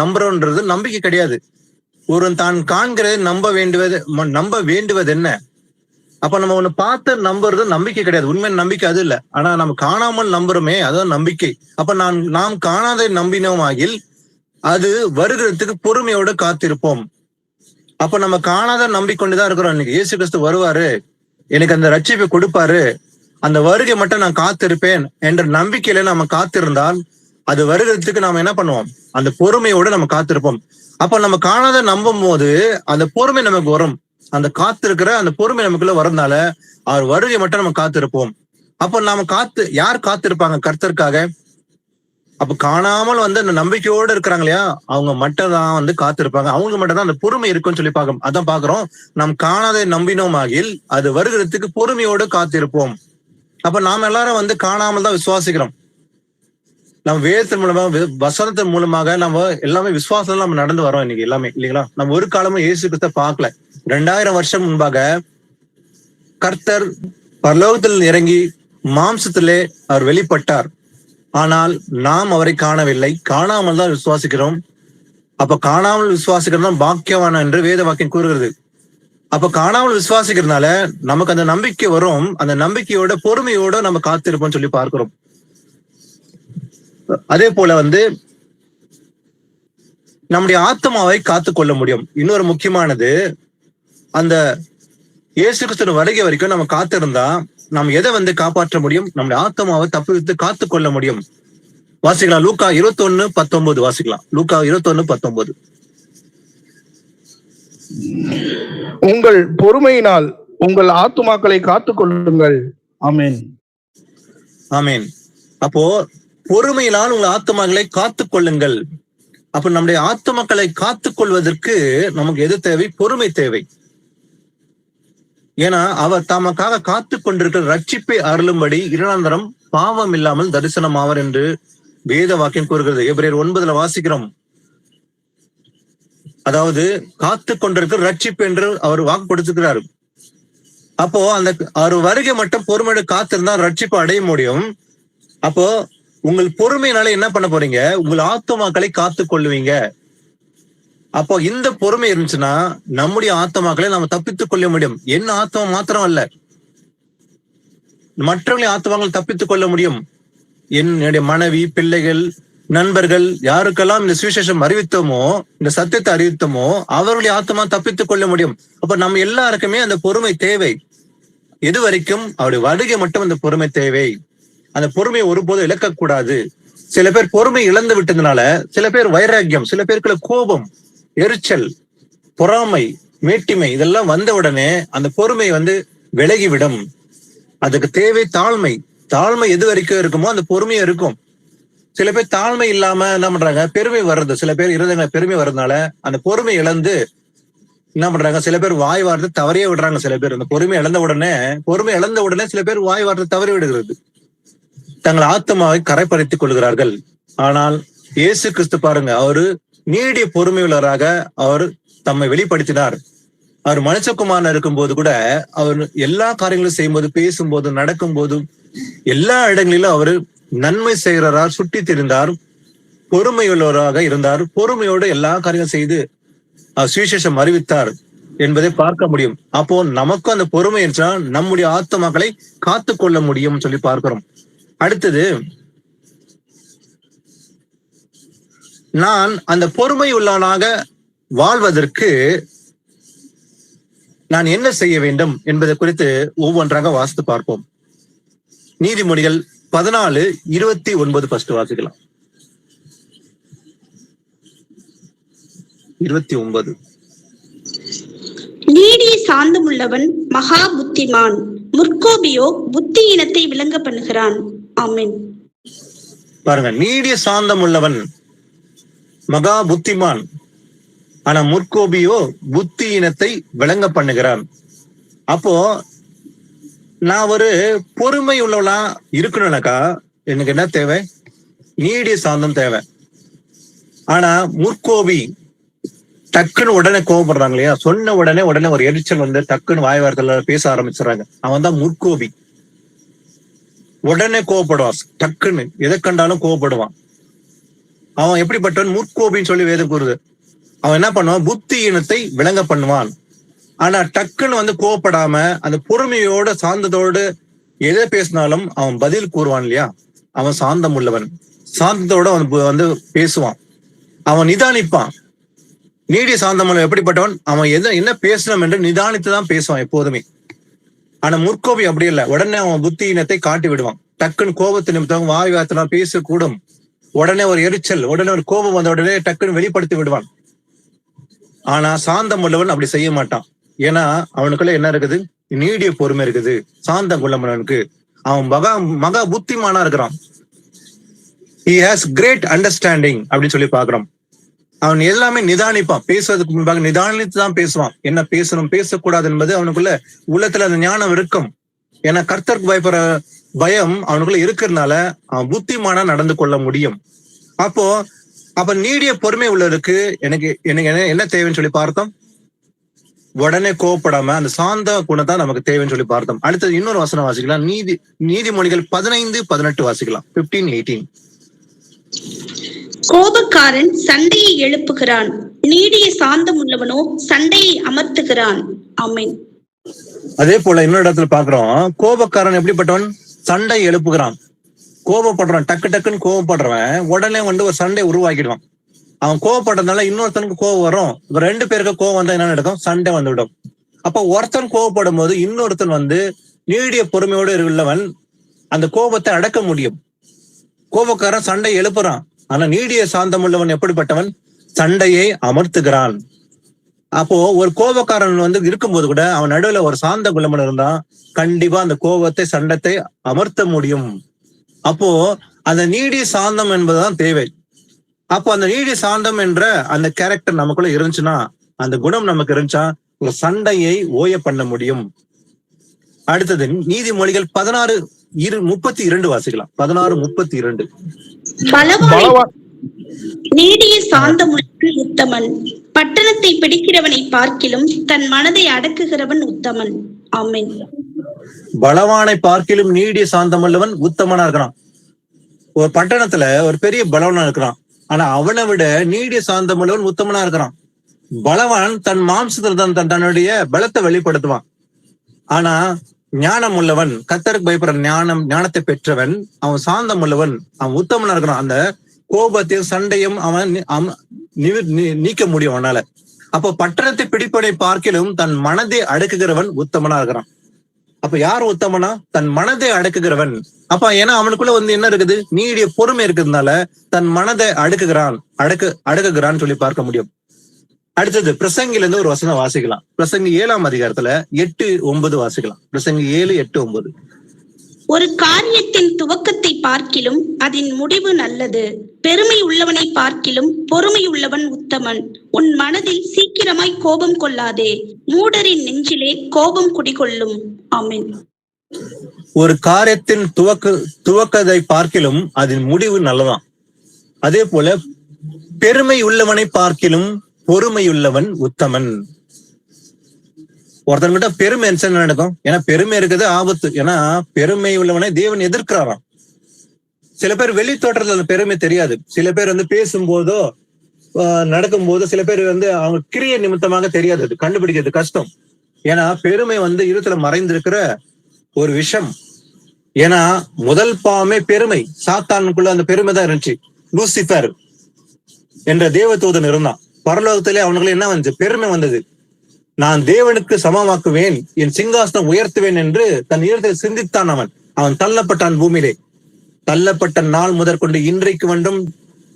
நம்புறோன்றது நம்பிக்கை கிடையாது. ஒருவன் தான் காண்கிறது நம்ப வேண்டுவது என்ன? அப்ப நம்ம ஒண்ணு பார்த்து நம்புறது நம்பிக்கை கிடையாது. உண்மையான நம்பிக்கை அது இல்ல. ஆனா நம்ம காணாமல் நம்புறோமே, அதுதான் நம்பிக்கை. அப்ப நாம் காணாதை நம்பினோமாகில் அது வருகிறதுக்கு பொறுமையோடு காத்திருப்போம். அப்ப நம்ம காணாத நம்பிக்கொண்டுதான் இருக்கிறோம். இன்னைக்கு இயேசு கிறிஸ்து வருவாரு, எனக்கு அந்த ரட்சிப்பை கொடுப்பாரு, அந்த வருகை மட்டும் நான் காத்திருப்பேன் என்ற நம்பிக்கையில நம்ம காத்திருந்தால் அது வருகிறதுக்கு நாம என்ன பண்ணுவோம்? அந்த பொறுமையோடு நம்ம காத்திருப்போம். அப்ப நம்ம காணாத நம்பும் போது அந்த பொறுமை நமக்கு வரும். அந்த காத்திருக்கிற அந்த பொறுமை நமக்குள்ள வரதுனால அவர் வருகை மட்டும் நம்ம காத்திருப்போம். அப்ப நாம யார் காத்திருப்பாங்க கர்த்தருக்காக? அப்ப காணாமல் அந்த நம்பிக்கையோடு இருக்கிறாங்க இல்லையா, அவங்க மட்டும் தான் காத்திருப்பாங்க. அவங்க மட்டும் தான் அந்த பொறுமை இருக்குன்னு சொல்லி பார்க்கணும். அதான் பாக்குறோம், நாம் காணாதை நம்பினோமாகில் அது வருகிறதுக்கு பொறுமையோடு காத்திருப்போம். அப்ப நாம எல்லாரும் காணாமல் தான் விசுவாசிக்கிறோம். நம்ம வேதத்தின் மூலமா வசனத்தின் மூலமாக நம்ம எல்லாமே விசுவாசம் நம்ம நடந்து வரோம் இன்னைக்கு எல்லாமே, இல்லைங்களா? நம்ம ஒரு காலமும் இயேசு கிறிஸ்த பார்க்கல. 2000 வருஷம் முன்பாக கர்த்தர் பரலோகத்தில் இறங்கி மாம்சத்திலே அவர் வெளிப்பட்டார். ஆனால் நாம் அவரை காணவில்லை, காணாமல் தான் விசுவாசிக்கிறோம். அப்ப காணாமல் விசுவாசிக்கிறது தான் பாக்கியவான் என்று வேத வாக்கியம் கூறுகிறது. அப்ப காணாமல் விசுவாசிக்கிறதுனால நமக்கு அந்த நம்பிக்கை வரும். அந்த நம்பிக்கையோட பொறுமையோட நம்ம காத்திருப்போம் சொல்லி பார்க்கிறோம். அதே போல நம்முடைய ஆத்மாவை காத்துக்கொள்ள முடியும். இன்னொரு முக்கியமானது, அந்த இயேசு கிறிஸ்து வருகை வரைக்கும் நம்ம காத்திருந்தா நம்ம எதை காப்பாற்ற முடியும்? நம்முடைய ஆத்மாவை தப்பித்து காத்துக்கொள்ள முடியும். வாசிக்கலாம், லூக்கா 21:19 வாசிக்கலாம். லூக்கா 21:19. உங்கள் பொறுமையினால் உங்கள் ஆத்துமாக்களை காத்துக்கொள்ளுங்கள். ஆமென். ஆமென். அப்போ பொறுமையினால் உங்கள் ஆத்துமாக்களை காத்துக்கொள்ளுங்கள். அப்ப நம்முடைய ஆத்துமாக்களை காத்துக்கொள்வதற்கு நமக்கு எது தேவை? பொறுமை தேவை. ஏன்னா அவர் தமக்காக காத்து கொண்டிருக்கிற ரட்சிப்பை அருளும்படி இருளாந்தரம் பாவம் இல்லாமல் தரிசனம் ஆவர் என்று வேத வாக்கியம் கூறுகிறது. எபிரேயர் 9 வாசிக்கிறோம். அதாவது காத்து கொண்டிருக்கிற ரட்சிப்பு என்று அவர் வாக்கு கொடுத்துக்கிறார். அப்போ அந்த அவர் வருகை மட்டும் பொறுமையோடு காத்திருந்தா ரட்சிப்பு அடைய முடியும். அப்போ உங்கள் பொறுமையினால என்ன பண்ண போறீங்க? உங்கள் ஆத்துமாக்களை காத்து கொள்ளுவீங்க. அப்போ இந்த பொறுமை இருந்துச்சுன்னா நம்முடைய ஆத்மாக்களை நாம தப்பித்துக் கொள்ள முடியும். என்ன ஆத்மா மாத்திரம் அல்ல, மற்றவர்களின் ஆத்மாக்கள் தப்பித்துக் கொள்ள முடியும். என்னுடைய மனைவி, பிள்ளைகள், நண்பர்கள், யாருக்கெல்லாம் இந்த சுவிசேஷம் அறிவித்தோமோ, இந்த சத்தியத்தை அறிவித்தோமோ, அவர்களுடைய ஆத்மா தப்பித்துக் கொள்ள முடியும். அப்ப நம்ம எல்லாருக்குமே அந்த பொறுமை தேவை. எது வரைக்கும்? அவருடைய வருகை மட்டும் அந்த பொறுமை தேவை. அந்த பொறுமையை ஒருபோதும் இழக்கக்கூடாது. சில பேர் பொறுமை இழந்து விட்டதுனால சில பேர் வைராக்கியம், சில பேருக்குள்ள கோபம், எரிச்சல், பொறாமை, மேட்டிமை இதெல்லாம் வந்த உடனே அந்த பொறுமை விலகிவிடும். அதுக்கு தேவை தாழ்மை. தாழ்மை எது வரைக்கும் இருக்குமோ அந்த பொறுமையும் இருக்கும். சில பேர் தாழ்மை இல்லாம என்ன பண்றாங்க, பெருமை வர்றது. சில பேர் இருதங்க பெருமை வர்றதுனால அந்த பொறுமை இழந்து என்ன பண்றாங்க, சில பேர் வாய் வார்த்தை தவறியே விடுறாங்க. சில பேர் அந்த பொறுமை இழந்த உடனே சில பேர் வாய் வார்த்தை தவறி விடுகிறது, தங்கள் ஆத்மாவை கரைப்படுத்திக் கொள்கிறார்கள். ஆனால் இயேசு கிறிஸ்து பாருங்க, அவரு நீடிய பொறுமையுள்ளவராக அவர் தம்மை வெளிப்படுத்தினார். அவர் மனுஷகுமாரன் இருக்கும் போது கூட அவர் எல்லா காரியங்களும் செய்யும்போது, பேசும்போது, நடக்கும் போதும் எல்லா இடங்களிலும் அவர் நன்மை செய்கிறார், சுட்டி திரிந்தார், பொறுமையுள்ளவராக இருந்தார். பொறுமையோடு எல்லா காரியங்களும் செய்து சுவிசேஷம் அறிவித்தார் என்பதை பார்க்க முடியும். அப்போ நமக்கும் அந்த பொறுமை என்றால் நம்முடைய ஆத்மாக்களை காத்து கொள்ள முடியும் சொல்லி பார்க்கிறோம். அடுத்தது, நான் அந்த பொறுமை உள்ளவனாக வாழ்வதற்கு நான் என்ன செய்ய வேண்டும் என்பதை குறித்து ஒவ்வொன்றாக வாசித்து பார்ப்போம். நீதிமொழிகள் 14:29 ஃபர்ஸ்ட் வாசிக்கலாம். 29. நீடிய சாந்தமுள்ளவன் மகா புத்திமான், முற்கோபியோ புத்தியினத்தை விளங்க பண்ணுகிறான். ஆமென். பாருங்க, நீடிய சாந்தம் உள்ளவன் மகா புத்திமான், ஆனா முற்கோபியோ புத்தியினத்தை விளங்க பண்ணுகிறான். அப்போ நான் ஒரு பொறுமை உள்ளவனா இருக்கணும்னாக்கா எனக்கு என்ன தேவை? நீடிய சாந்தம் தேவை. ஆனா முற்கோபி டக்குன்னு உடனே கோவப்படுறாங்க இல்லையா, சொன்ன உடனே ஒரு எரிச்சல் வந்து டக்குன்னு வாய் வார்த்தையில பேச ஆரம்பிச்சிடறாங்க. அவன் தான் முற்கோபி. உடனே கோவப்படுவான், டக்குன்னு எதை கண்டாலும் கோவப்படுவான். அவன் எப்படிப்பட்டவன்? முற்கோபின்னு சொல்லி வேதம் கூறுது. அவன் என்ன பண்ணுவான்? புத்தி இனத்தை விளங்க பண்ணுவான். ஆனா டக்குன்னு வந்து கோவப்படாம அந்த பொறுமையோட சாந்தத்தோடு எதை பேசினாலும் அவன் பதில் கூறுவான் இல்லையா, அவன் சாந்தம் உள்ளவன். சாந்தத்தோட அவன் வந்து பேசுவான், அவன் நிதானிப்பான். நீடிய சாந்தம் எப்படிப்பட்டவன்? அவன் என்ன பேசணும் என்று நிதானித்துதான் பேசுவான் எப்போதுமே. ஆனா முற்கோபி அப்படி இல்லை, உடனே அவன் புத்தி இனத்தை காட்டி விடுவான். டக்குன்னு கோபத்து நிமித்தம் வாய் வார்த்தை பேசக்கூடும். உடனே ஒரு எரிச்சல், உடனே ஒரு கோபம் வந்த உடனே டக்குன்னு வெளிப்படுத்தி விடுவான். ஆனா சாந்தம் உள்ளவன் அப்படி செய்ய மாட்டான். ஏன்னா அவனுக்குள்ள என்ன இருக்குது? நீடிய பொறுமை இருக்குது. சாந்தம் உள்ளவனுக்கு அவன் மகா புத்திமானா இருக்கிறான். he has great understanding அப்படின்னு சொல்லி பாக்குறோம். அவன் எல்லாமே நிதானிப்பான். பேசுவதற்கு முன்பாக நிதானித்து தான் பேசுவான். என்ன பேசணும், பேசக்கூடாது என்பது அவனுக்குள்ள உள்ளத்துல அந்த ஞானம் இருக்கும். ஏன்னா கர்த்தருக்கு பயப்படுற பயம் அவனுக்குள்ள இருக்கிறதுனால அவன் புத்திமானா நடந்து கொள்ள முடியும். அப்ப நீடிய பொறுமை உள்ளவருக்கு எனக்கு என்ன தேவைன்னு சொல்லி பார்த்தோம். உடனே கோவப்படாம அந்த சாந்த குணத்தான் நமக்கு தேவைன்னு சொல்லி பார்த்தோம். அடுத்தது இன்னொரு வசனம் வாசிக்கலாம். நீதிமொழிகள் 15:18 வாசிக்கலாம். 15:18. கோபக்காரன் சண்டையை எழுப்புகிறான், நீடிய சாந்தம் உள்ளவனோ சண்டையை அமர்த்துகிறான். ஆமென். அதே போல இன்னொரு இடத்துல பாக்குறோம், கோபக்காரன் எப்படிப்பட்டவன்? சண்டை எழுப்புகிறான். கோபப்படுறான், டக்குன்னு கோபப்படுறவன் உடனே வந்து ஒரு சண்டை உருவாக்கிடுவான். அவன் கோவப்படுறதுனால இன்னொருத்தனுக்கு கோவம் வரும். ரெண்டு பேருக்கு கோவம் வந்தா என்ன நடக்கும்? சண்டை வந்துவிடும். அப்ப ஒருத்தன் கோவப்படும் போது இன்னொருத்தன் வந்து நீடிய பொறுமையோடு உள்ளவன் அந்த கோபத்தை அடக்க முடியும். கோபக்காரன் சண்டை எழுப்புறான், ஆனா நீடிய சாந்தம் உள்ளவன் எப்படிப்பட்டவன்? சண்டையை அமர்த்துகிறான். அப்போ ஒரு கோபக்காரன் வந்து இருக்கும்போது கூட அவன் நடுவுல ஒரு சாந்த குலமன் இருந்தா கண்டிப்பா அந்த கோபத்தை சண்டத்தை அமர்த்த முடியும். அப்போ அந்த நீடிய சாந்தம் என்பதுதான் தேவை. அப்போ அந்த நீடிய சாந்தம் என்ற அந்த கேரக்டர் நமக்குள்ள இருந்துச்சுன்னா, அந்த குணம் நமக்கு இருந்துச்சா ஒரு சண்டையை ஓய பண்ண முடியும். அடுத்தது நீதிமொழிகள் 16:32 வாசிக்கலாம். 16:32. நீடிய சாந்தம் உத்தமன், பட்டணத்தை பிடிக்கிறவனை பார்க்கிலும் தன் மனதை அடக்குகிறவன் உத்தமன். ஆமென். பலவானை பார்க்கிலும் நீடிய சாந்தம் உள்ளவன் உத்தமனா இருக்கிறான். ஒரு பட்டணத்துல ஒரு பெரிய பலவானா இருக்கிறான், ஆனா அவனை விட நீடிய சாந்தம் உள்ளவன் உத்தமனா இருக்கிறான். பலவான் தன் மாம்சத்துல தன்னுடைய பலத்தை வெளிப்படுத்துவான். ஆனா ஞானம் உள்ளவன், கர்த்தருக்கு பயப்படுற ஞானத்தை பெற்றவன், அவன் சாந்தம் உள்ளவன், அவன் உத்தமனா இருக்கிறான். அந்த கோபத்தையும் சண்டையும் அவன் நீக்க முடியும் அவனால. அப்போ பட்டணத்தை பிடிப்பதை பார்க்கிலும் தன் மனதை அடக்குகிறவன் உத்தமனா இருக்கிறான். அப்ப யார் உத்தமனா? தன் மனதை அடக்குகிறவன். அப்ப ஏன்னா அவனுக்குள்ள வந்து என்ன இருக்குது? நீடிய பொறுமை இருக்கிறதுனால தன் மனதை அடக்குகிறான்னு சொல்லி பார்க்க முடியும். அடுத்தது பிரசங்கில இருந்து ஒரு வசனம் வாசிக்கலாம். பிரசங்கி 7ஆம் அதிகாரத்துல 8-9 வாசிக்கலாம். பிரசங்கி 7:8-9. ஒரு காரியத்தின் துவக்கத்தை பார்க்கிலும் அதன் முடிவு நல்லது. பெருமை உள்ளவனை பார்க்கிலும் பொறுமை உள்ளவன் உத்தமன். உன் மனதில் சீக்கிரமாய் கோபம் கொள்ளாதே, மூடரின் நெஞ்சிலே கோபம் குடிகொள்ளும். ஆமென். ஒரு காரியத்தின் துவக்கத்தை பார்க்கிலும் அதன் முடிவு நல்லதான். அதே போல பெருமை உள்ளவனை பார்க்கிலும் பொறுமை உள்ளவன் உத்தமன். ஒருத்தன்கிட்ட பெருமை என்ன நடக்கும்? ஏன்னா பெருமை இருக்கிறது ஆபத்து. ஏன்னா பெருமை உள்ளவனை தேவன் எதிர்க்கிறாராம். சில பேர் வெளி தோற்றத்துல அந்த பெருமை தெரியாது. சில பேர் பேசும்போதோ நடக்கும் போதோ சில பேர் அவங்க கிரிய நிமித்தமாக தெரியாது. அது கண்டுபிடிக்கிறது கஷ்டம். ஏன்னா பெருமை இருத்துல மறைந்திருக்கிற ஒரு விஷம். ஏன்னா முதல் பாவமே பெருமை. சாத்தானுக்குள்ள அந்த பெருமை தான் இருந்துச்சு. லூசிபர் என்ற தேவதூதன் இருந்தான். பரலோகத்திலே அவனுக்குள்ள என்ன வந்துச்சு? பெருமை வந்தது. நான் தேவனுக்கு சமமாக்குவேன், என் சிங்காசனம் உயர்த்துவேன் என்று தன் ஈரத்தில் சிந்தித்தான். அவன் தள்ளப்பட்டான். பூமியிலே தள்ளப்பட்ட நாள் முதற்கொண்டு இன்றைக்கு வந்தும்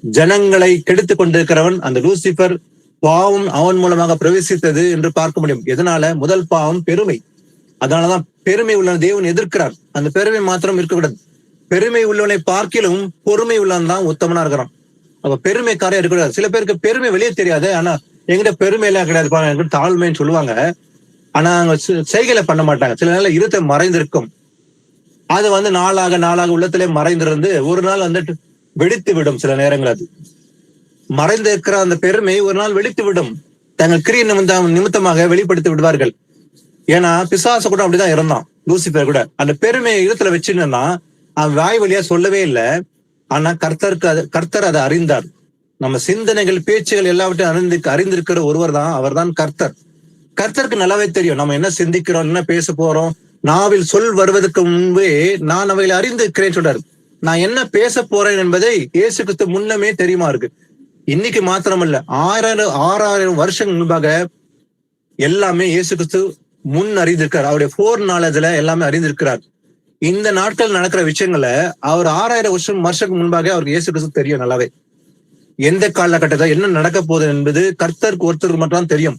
ஜனங்களை கெடுத்துக் கொண்டிருக்கிறவன் அந்த லூசிபர். பாவம் அவன் மூலமாக பிரவேசித்தது என்று பார்க்க முடியும். எதனால? முதல் பாவம் பெருமை. அதனாலதான் பெருமை உள்ள தேவன் எதிர்க்கிறார். அந்த பெருமை மாத்திரம் இருக்கக்கூடாது. பெருமை உள்ளவனை பார்க்கிலும் பொறுமை உள்ளவன் தான் உத்தமனா இருக்கிறான். அப்ப பெருமைக்காரே இருக்கக்கூடாது. சில பேருக்கு பெருமை வெளியே தெரியாது. ஆனா எங்கிட்ட பெருமை எல்லாம் கிடையாது, என்கிட்ட தாழ்மைன்னு சொல்லுவாங்க. ஆனா அவங்க செய்கையில பண்ண மாட்டாங்க. சில நாள் இருத்தை மறைந்திருக்கும். அது நாளாக உள்ளத்திலே மறைந்திருந்து ஒரு நாள் வெடித்து விடும். சில நேரங்கள் அது மறைந்திருக்கிற அந்த பெருமை ஒரு நாள் வெடித்து விடும். தங்கள் கிரிய நிமித்தமாக வெளிப்படுத்தி விடுவார்கள். ஏன்னா பிசாசு கூட அப்படிதான் இருந்தான். லூசிபர் கூட அந்த பெருமையை இருத்துல வச்சுன்னா அவன் வாய் வழியா சொல்லவே இல்லை. ஆனா கர்த்தர் அதை அறிந்தார். நம்ம சிந்தனைகள் பேச்சுகள் எல்லாவற்றையும் அறிந்திருக்கிற ஒருவர் தான், அவர் தான் கர்த்தர். கர்த்தருக்கு நல்லாவே தெரியும் நம்ம என்ன சிந்திக்கிறோம், என்ன பேச போறோம். நாவில் சொல் வருவதற்கு முன்பே நான் அவைகளை அறிந்திருக்கிறேன் சொல்றாரு. நான் என்ன பேச போறேன் என்பதை இயேசு கிறிஸ்து முன்னமே தெரியுமா இருக்கு. இன்னைக்கு மாத்திரமல்ல, 6000 வருஷம் முன்பாக எல்லாமே இயேசு கிறிஸ்து முன் அறிந்திருக்கிறார். அவருடைய 4 நாலேஜ்ல எல்லாமே அறிந்திருக்கிறார். இந்த நாட்கள் நடக்கிற விஷயங்களை அவர் 6000 வருஷம் முன்பாக அவருக்கு இயேசு கிறிஸ்து தெரியும் நல்லாவே. எந்த காலகட்டத்தில் என்ன நடக்க போகுது என்பது கர்த்தருக்கு ஒருத்தருக்கு மட்டும் தெரியும்.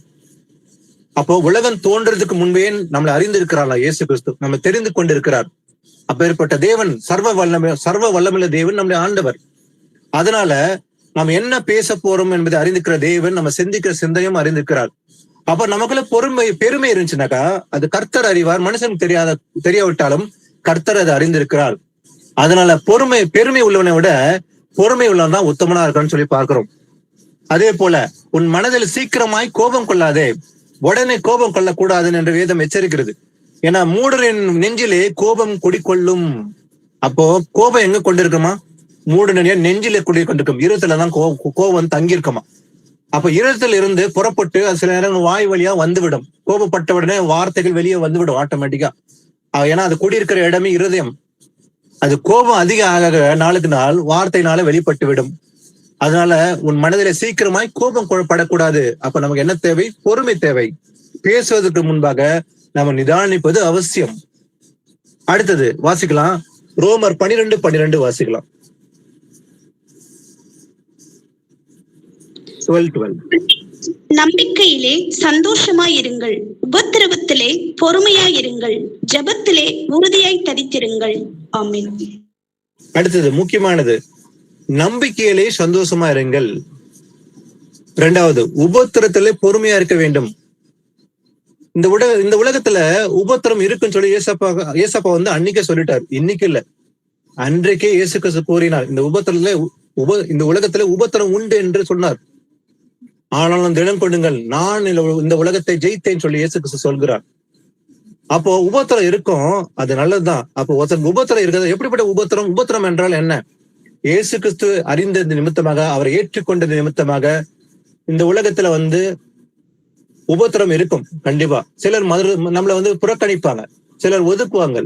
அப்போ உலகம் தோன்றதுக்கு முன்பே நம்மளை அறிந்திருக்கிறாரா இயேசு கிறிஸ்து, நம்ம தெரிந்து கொண்டிருக்கிறார். அப்பேற்பட்ட தேவன் சர்வ வல்லமையுள்ள தேவன் நம்முடைய ஆண்டவர். அதனால நம்ம என்ன பேச போறோம் என்பதை அறிந்திருக்கிற தேவன் நம்ம சிந்திக்கிற சிந்தையும் அறிந்திருக்கிறார். அப்ப நமக்குள்ள பெருமை இருந்துச்சுனாக்கா அது கர்த்தர் அறிவார். மனுஷனுக்கு தெரியாவிட்டாலும் கர்த்தர் அதை அறிந்திருக்கிறார். அதனால பெருமை உள்ளவனை விட பொறுமை உள்ளவன் தான் உத்தமனா இருக்கான்னு சொல்லி பார்க்கிறோம். அதே போல உன் மனதில் சீக்கிரமாய் கோபம் கொள்ளாதே, உடனே கோபம் கொள்ளக்கூடாதுன்னு என்ற வேதம் எச்சரிக்கிறது. ஏன்னா மூடரின் நெஞ்சிலே கோபம் குடிக்கொள்ளும். அப்போ கோபம் எங்க கொண்டிருக்குமா? மூடனுடைய நெஞ்சிலே குடிக்கொண்டிருக்கும். இருதயத்துலதான் கோபம் தங்கியிருக்குமா. அப்ப இருதயத்துல இருந்து புறப்பட்டு அது சில நேரம் வாய் வழியா வந்துவிடும். கோபப்பட்ட உடனே வார்த்தைகள் வெளியே வந்துவிடும் ஆட்டோமேட்டிக்கா. ஏன்னா அது குடியிருக்கிற இடமே இருதயம். அது கோபம் அதிக ஆக நாளுக்கு நாள் வார்த்தையினால வெளிப்பட்டு விடும். அதனால உன் மனதில சீக்கிரமாய் கோபம் படக்கூடாது. அப்ப நமக்கு என்ன தேவை? பொறுமை தேவை. பேசுவதற்கு முன்பாக நம்ம நிதானிப்பது அவசியம். அடுத்தது வாசிக்கலாம். ரோமர் 12:12 வாசிக்கலாம். 12. நம்பிக்கையிலே சந்தோஷமாயிருங்கள், உபத்திரவத்திலே பொறுமையாயிருங்கள், ஜெபத்திலே உறுதியாய் தரித்திருங்கள். ஆமென். அடுத்தது முக்கியமானது, நம்பிக்கையிலே சந்தோஷமா இருங்கள். 2வது, உபத்திரத்திலே பொறுமையா இருக்க வேண்டும். இந்த உலகத்துல உபத்திரம் இருக்குன்னு சொல்லி ஏசப்பா அன்னைக்கே சொல்லிட்டார். இன்னைக்கு இல்ல, அன்றைக்கே இயேசு கிறிஸ்து கூறினார். இந்த உலகத்துல உபத்திரம் உண்டு என்று சொன்னார். ஆனாலும் தினம் கொண்டுங்கள், நான் இந்த உலகத்தை ஜெயித்தேன்னு சொல்லி இயேசு கிறிஸ்து சொல்கிறார். அப்போ உபத்திரம் இருக்கும், அது நல்லதுதான். அப்போ ஒருத்தருக்கு உபத்திரம் இருக்கிறது. எப்படிப்பட்ட உபத்திரம்? உபத்திரம் என்றால் என்ன? இயேசு கிறிஸ்து அறிந்தது நிமித்தமாக, அவரை ஏற்றுக்கொண்டது நிமித்தமாக இந்த உலகத்துல உபத்திரம் இருக்கும் கண்டிப்பா. சிலர் நம்மள புறக்கணிப்பாங்க, சிலர் ஒதுக்குவாங்க.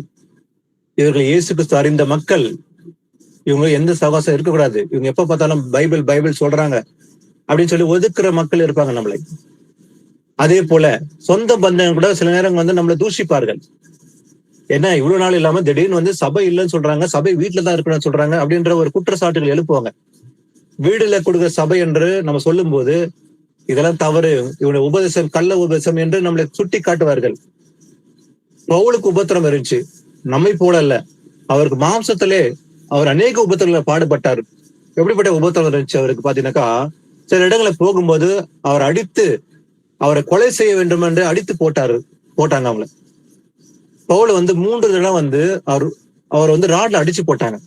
இவர்கள் இயேசு கிறிஸ்து அறிந்த மக்கள். இவங்க எந்த சகவாசம் இருக்கக்கூடாது, இவங்க எப்ப பார்த்தாலும் பைபிள் சொல்றாங்க அப்படின்னு சொல்லி ஒதுக்குற மக்கள் இருப்பாங்க நம்மளை. அதே போல சொந்த பந்தம் கூட சில நேரம் நம்மளை தூஷிப்பார்கள். என்ன இவ்வளவு நாள் இல்லாம திடீர்னு சபை இல்லைன்னு சொல்றாங்க, சபை வீட்டுலதான் இருக்கணும்னு சொல்றாங்க அப்படின்ற ஒரு குற்றச்சாட்டுகள் எழுப்புவாங்க. வீடுல கொடுக்குற சபை என்று நம்ம சொல்லும் போது இதெல்லாம் தவறு, இவனுடைய உபதேசம் கள்ள உபதேசம் என்று நம்மளை சுட்டி காட்டுவார்கள். பவுலுக்கு உபத்திரம் இருந்துச்சு, நம்மை போல அல்ல. அவருக்கு மாம்சத்திலே அவர் அநேக உபத்திரங்களை பாடுபட்டார். எப்படிப்பட்ட உபத்திரம் இருந்துச்சு அவருக்கு பாத்தீங்கன்னாக்கா, சில இடங்களை போகும்போது அவர் அடித்து அவரை கொலை செய்ய வேண்டும் என்று அடித்து போட்டாங்க அவங்கள. பவுல 3 தடவை அவர் ராட்ல அடிச்சு போட்டாங்க.